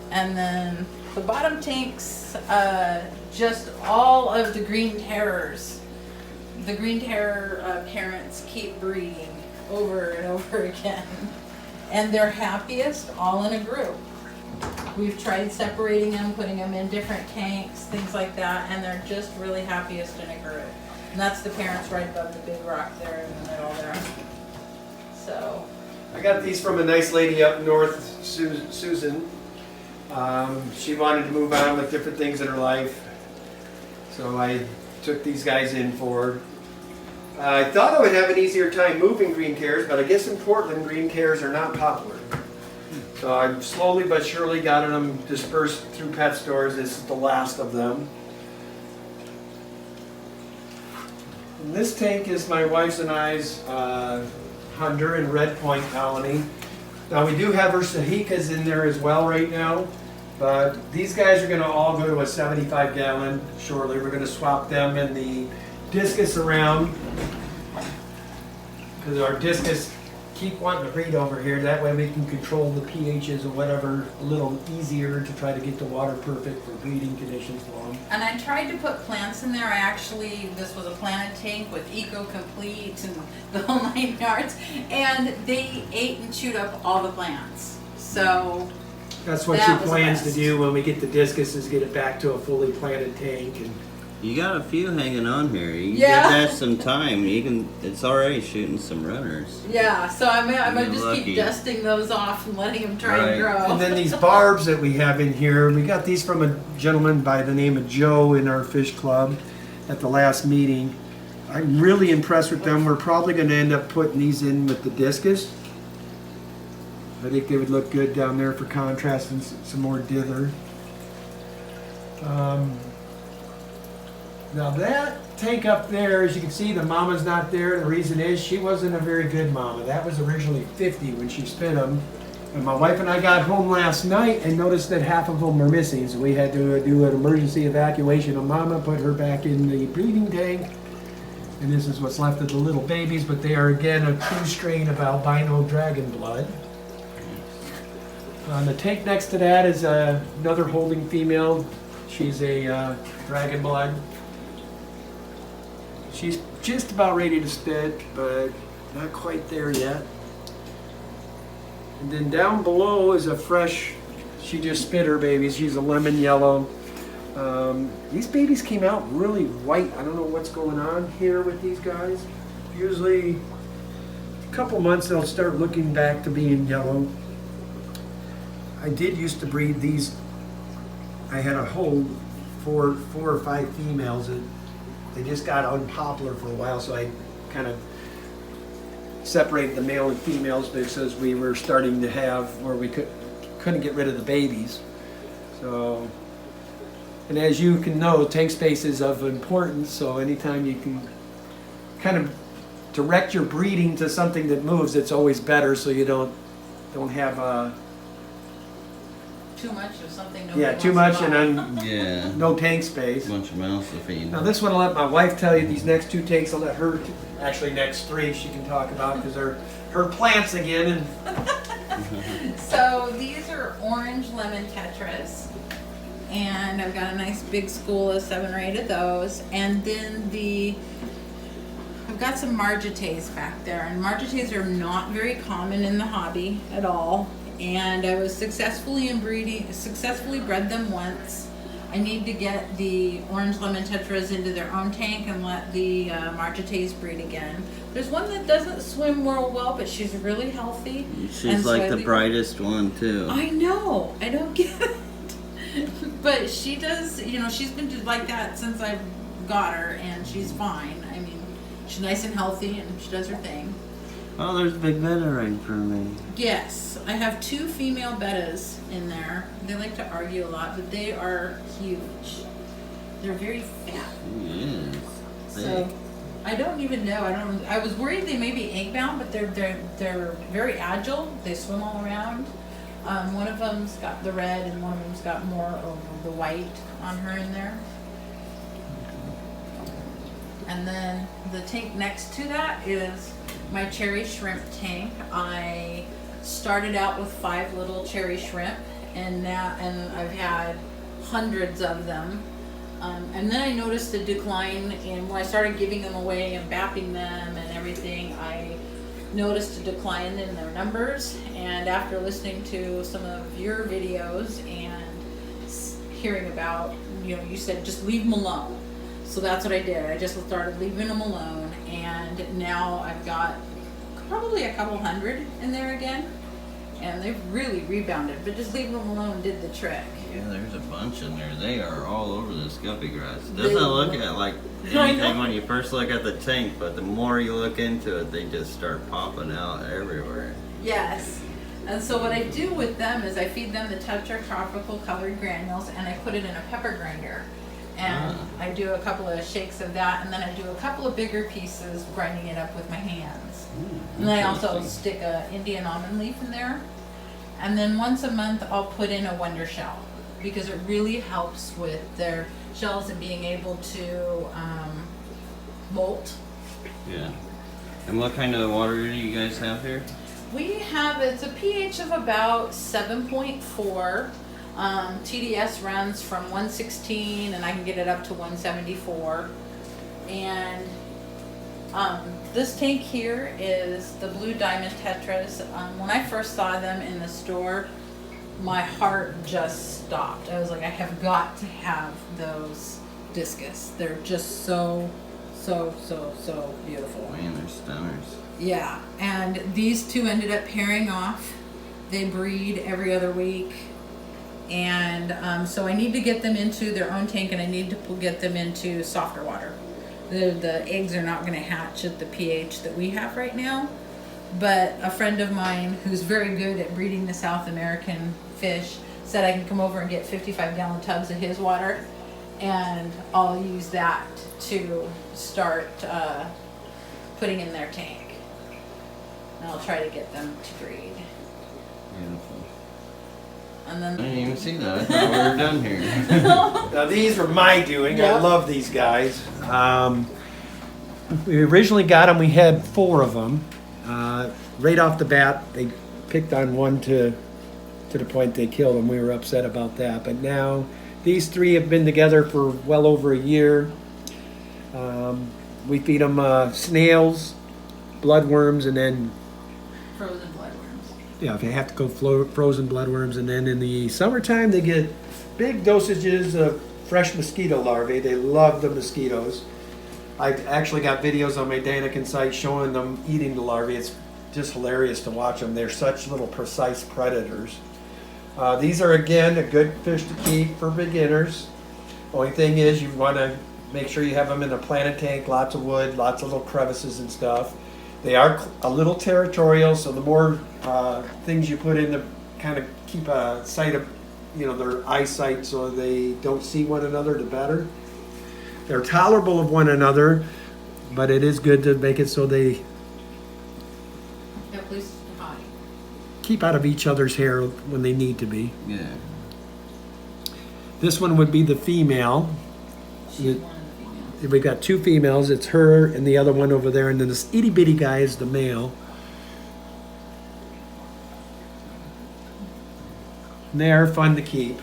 And then the bottom tanks, just all of the green terrors. The green terror parents keep breeding over and over again. And they're happiest all in a group. We've tried separating them, putting them in different tanks, things like that, and they're just really happiest in a group. And that's the parents right above the big rock there in the middle there. So. I got these from a nice lady up north, Susan. She wanted to move on with different things in her life, so I took these guys in for her. I thought I would have an easier time moving green cares, but I guess in Portland green cares are not popular. So I've slowly but surely gotten them dispersed through pet stores. This is the last of them. And this tank is my wife's and I's Hunter and Red Point colony. Now we do have our Sahikas in there as well right now, but these guys are going to all go to a 75-gallon shortly. We're going to swap them and the discus around because our discus keep wanting to breed over here. That way we can control the pHs or whatever a little easier to try to get the water perfect for breeding conditions long. And I tried to put plants in there. This was a planted tank with Eco Complete and the whole 9 yards. And they ate and chewed up all the plants. So that's what she plans to do when we get the discus, is get it back to a fully planted tank. And You got a few hanging on here. You Yeah. give that some time. You can. It's already shooting some runners. yeah, so I'm gonna You're just lucky. keep dusting those off and letting them try Right. and grow. And then these barbs that we have in here, we got these from a gentleman by the name of Joe in our fish club at the last meeting. I'm really impressed with them. We're probably going to end up putting these in with the discus. I think they would look good down there for contrast and some more dither. Now that tank up there, as you can see, the mama's not there. The reason is she wasn't a very good mama. That was originally 50 when she spit them. And my wife and I got home last night and noticed that half of them were missing. So we had to do an emergency evacuation of mama, put her back in the breeding tank. And this is what's left of the little babies, but they are again a true strain of albino dragon blood. On the tank next to that is another holding female. She's a dragon blood. She's just about ready to spit, but not quite there yet. And then down below is a fresh, she just spit her baby. She's a lemon yellow. These babies came out really white. I don't know what's going on here with these guys. Usually a couple months they'll start looking back to being yellow. I did used to breed these. I had a whole four or five females that they just got unpopular for a while, so I kind of separated the male and females because we were starting to have where we couldn't get rid of the babies. So, and as you can know, tank space is of importance, so anytime you can kind of direct your breeding to something that moves, it's always better, so you don't have too much of something. Nobody Yeah, wants too to much buy. and then Yeah. no tank space. A bunch of mouths to feed. Now this one I'll let my wife tell you. These next 2 tanks I'll let her, actually next 3 she can talk about because they're her plants again. And So these are orange lemon tetras. And I've got a nice big school of 7 or 8 of those. And then I've got some margitaes back there. And margitaes are not very common in the hobby at all. And I was successfully bred them once. I need to get the orange lemon tetras into their own tank and let the margitaes breed again. There's one that doesn't swim real well, but she's really healthy. She's like the brightest one too. I know. I don't get it. But she does, you know, she's been like that since I got her, and she's fine. I mean, she's nice and healthy, and she does her thing. Oh, there's a big betta right for me. Yes, I have 2 female bettas in there. They like to argue a lot, but they are huge. They're very fat. Yes. So I don't even know. I was worried they may be egg bound, but they're very agile. They swim all around. One of them's got the red, and one of them's got more of the white on her in there. And then the tank next to that is my cherry shrimp tank. I started out with 5 little cherry shrimp, and I've had hundreds of them. And then I noticed a decline when I started giving them away and bapping them and everything. I noticed a decline in their numbers, and after listening to some of your videos and hearing about, you know, you said just leave them alone. So that's what I did. I just started leaving them alone, and now I've got probably a couple hundred in there again, and they've really rebounded, but just leaving them alone did the trick. Yeah, there's a bunch in there. They are all over this guppy grass. It They- doesn't look at like I anything know. when you first look at the tank, but the more you look into it, they just start popping out everywhere. Yes. And so what I do with them is I feed them the tetratropical colored granules, and I put it in a pepper grinder. And I do a couple of shakes of that, and then I do a couple of bigger pieces grinding it up with my hands. And then I also Interesting. stick a Indian almond leaf in there. And then once a month I'll put in a wonder shell, because it really helps with their shells and being able to molt. Yeah. And what kind of water do you guys have here? It's a pH of about 7.4. TDS runs from 116, and I can get it up to 174. And this tank here is the blue diamond tetras. When I first saw them in the store, my heart just stopped. I was like, I have got to have those discus. They're just so beautiful. Man, they're stunners. Yeah, and these 2 ended up pairing off. They breed every other week. And so I need to get them into their own tank, and I need to get them into softer water. The eggs are not going to hatch at the pH that we have right now. But a friend of mine who's very good at breeding the South American fish said I can come over and get 55-gallon tubs of his water, and I'll use that to start putting in their tank. And I'll try to get them to breed. Beautiful. And then I didn't even see that. I thought we were done here. now these were my doing. I Yep. love these guys. We originally got them. We had 4 of them. Right off the bat, they picked on one to the point they killed him. We were upset about that. But now these 3 have been together for well over a year. We feed them snails, bloodworms, and then frozen bloodworms. yeah, if they have to go frozen bloodworms, and then in the summertime they get big dosages of fresh mosquito larvae. They love the mosquitoes. I've actually got videos on my Daniken site showing them eating the larvae. It's just hilarious to watch them. They're such little precise predators. These are, again, a good fish to keep for beginners. Only thing is you want to make sure you have them in a planted tank, lots of wood, lots of little crevices and stuff. They are a little territorial, so the more things you put in to kind of keep a sight of, their eyesight so they don't see one another, the better. They're tolerable of one another, but it is good to make it so they Yeah, please hide. keep out of each other's hair when they need to be. Yeah. This one would be the female. She's one of the females. We got two females. It's her and the other one over there, and then this itty bitty guy is the male. And they are fun to keep.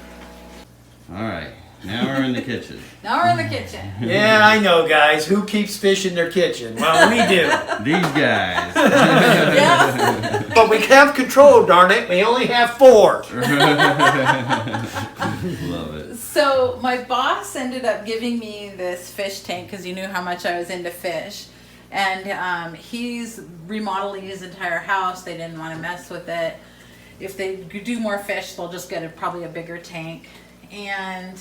All right, now we're in the kitchen. Now we're in the kitchen. Yeah, I know, guys. Who keeps fish in their kitchen? Well, we do. These guys. Yeah. But we have control, darn it. We only have 4. Love it. So my boss ended up giving me this fish tank because he knew how much I was into fish. And he's remodeling his entire house. They didn't want to mess with it. If they do more fish, they'll just get probably a bigger tank. And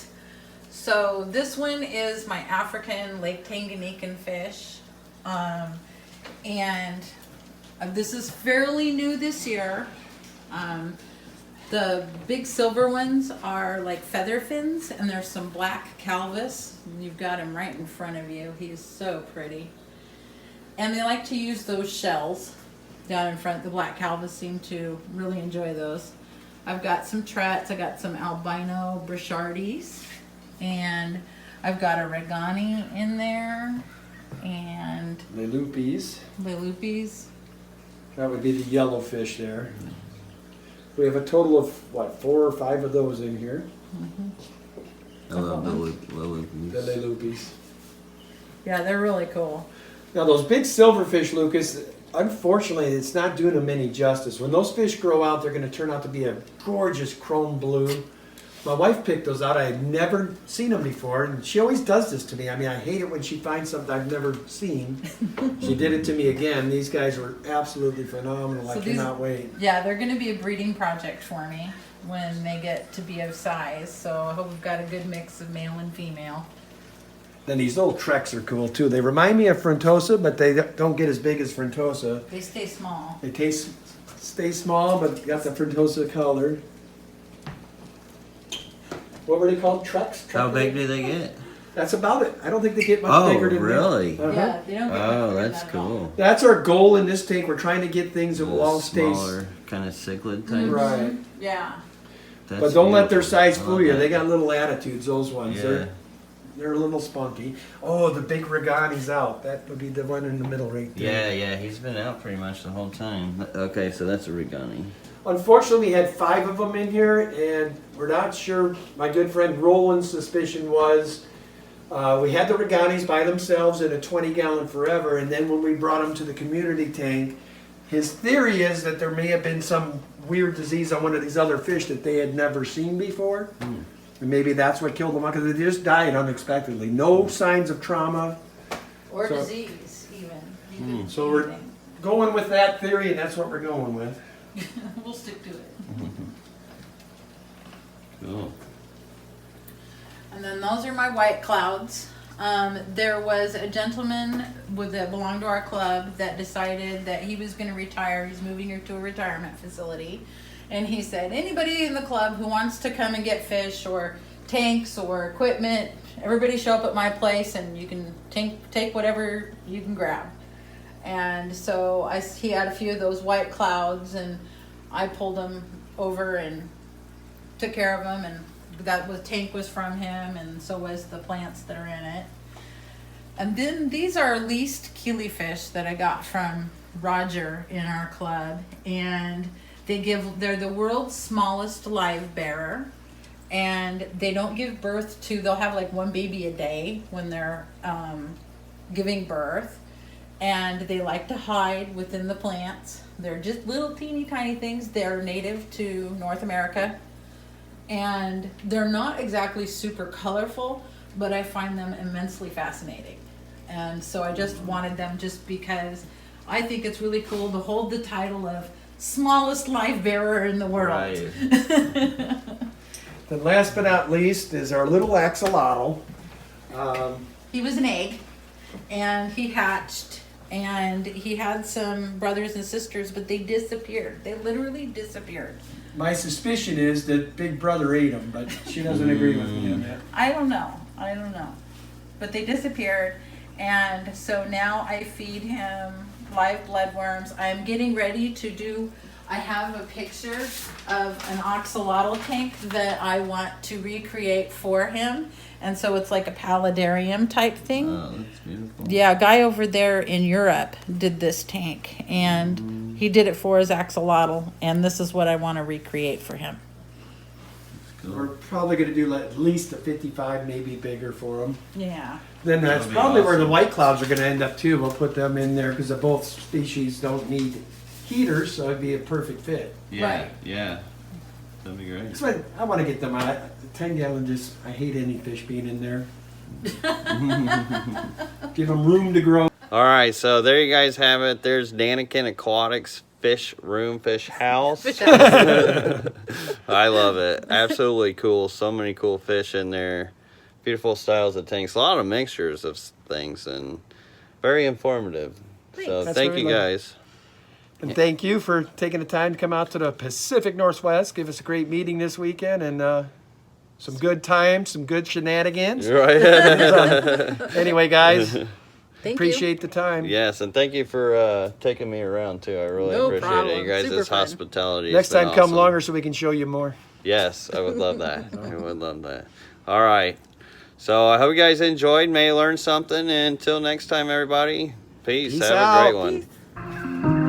so this one is my African Lake Tanganyikan fish. And this is fairly new this year. The big silver ones are like feather fins, and there's some black calvus. You've got him right in front of you. He's so pretty. And they like to use those shells down in front. The black calvus seem to really enjoy those. I've got some trets. I got some albino brichardies, and I've got a regani in there, and Lelupis. lelupis. That would be the yellow fish there. We have a total of, what, 4 or 5 of those in here. I love the The lilipes. Lelupis. Yeah, they're really cool. Now those big silverfish, Lucas, unfortunately it's not doing them any justice. When those fish grow out, they're going to turn out to be a gorgeous chrome blue. My wife picked those out. I had never seen them before, and she always does this to me. I mean, I hate it when she finds something I've never seen. She did it to me again. These guys were absolutely phenomenal. I cannot wait. Yeah, they're going to be a breeding project for me when they get to be of size. So I hope we've got a good mix of male and female. Then these little treks are cool too. They remind me of Frontosa, but they don't get as big as Frontosa. They stay small. They stay small, but got the Frontosa color. What were they called? Treks? How big do they get? That's about it. I don't think they get much bigger than that. really? Yeah, they don't get much Oh, bigger than that's that at all. cool. That's our goal in this tank. We're trying to get things that will all stay. Smaller, kind of cichlid type. Right. Yeah. That's But don't let their beautiful. size I fool love you. that. They got little attitudes, those ones. Yeah. They're a little spunky. Oh, the big Regani's out. That would be the one in the middle right there. Yeah, he's been out pretty much the whole time. Okay, so that's a regani. Unfortunately, we had 5 of them in here, and we're not sure. My good friend Roland's suspicion was we had the Reganis by themselves in a 20-gallon forever, and then when we brought them to the community tank, his theory is that there may have been some weird disease on one of these other fish that they had never seen before. And maybe that's what killed them, because they just died unexpectedly. No signs of trauma. Or So- disease, even. So we're going with that theory, and that's what we're going with. We'll stick to it. Cool. And then those are my white clouds. There was a gentleman that belonged to our club that decided that he was going to retire. He's moving to a retirement facility. And he said, anybody in the club who wants to come and get fish or tanks or equipment, everybody show up at my place and you can take whatever you can grab. And so he had a few of those white clouds, and I pulled them over and took care of them, and the tank was from him, and so was the plants that are in it. And then these are leased killifish that I got from Roger in our club, and they're the world's smallest live bearer, and they don't give birth to, they'll have like 1 baby a day when they're giving birth, and they like to hide within the plants. They're just little teeny tiny things. They're native to North America, and they're not exactly super colorful, but I find them immensely fascinating. And so I just wanted them just because I think it's really cool to hold the title of smallest live bearer in the world. Right. Then last but not least is our little axolotl. He was an egg, and he hatched, and he had some brothers and sisters, but they disappeared. They literally disappeared. My suspicion is that Big Brother ate him, but she doesn't agree with me on that. I don't know. But they disappeared, and so now I feed him live bloodworms. I'm getting ready to do I have a picture of an axolotl tank that I want to recreate for him. And so it's like a paludarium type thing. Oh, that's beautiful. Yeah, a guy over there in Europe did this tank, and he did it for his axolotl, and this is what I want to recreate for him. We're probably going to do at least a 55, maybe bigger for them. Yeah. Then that's That'd be probably where the awesome. white clouds are going to end up too. We'll put them in there because both species don't need heaters, so it'd be a perfect fit. Yeah, Right. yeah. That'd be great. That's what I want to get them out. 10 gallon just, I hate any fish being in there. Give them room to grow. All right, so there you guys have it. There's Daniken Aquatics fish room, fish house. I love it. Absolutely cool. So many cool fish in there. Beautiful styles of tanks. A lot of mixtures of things and very informative. So That's thank what we you love. guys. And thank you for taking the time to come out to the Pacific Northwest. Give us a great meeting this weekend and some good times, some good shenanigans. Right. Anyway, guys, Thank appreciate the time. Yes, and thank you for taking me around too. I really No appreciate it. problem. You guys' Super fun. hospitality. Next has been time, come awesome. longer so we can show you more. Yes, I would love that. I would love that. All right. So I hope you guys enjoyed. May learn something. And until next time, everybody. Peace. Peace Have out. a great one.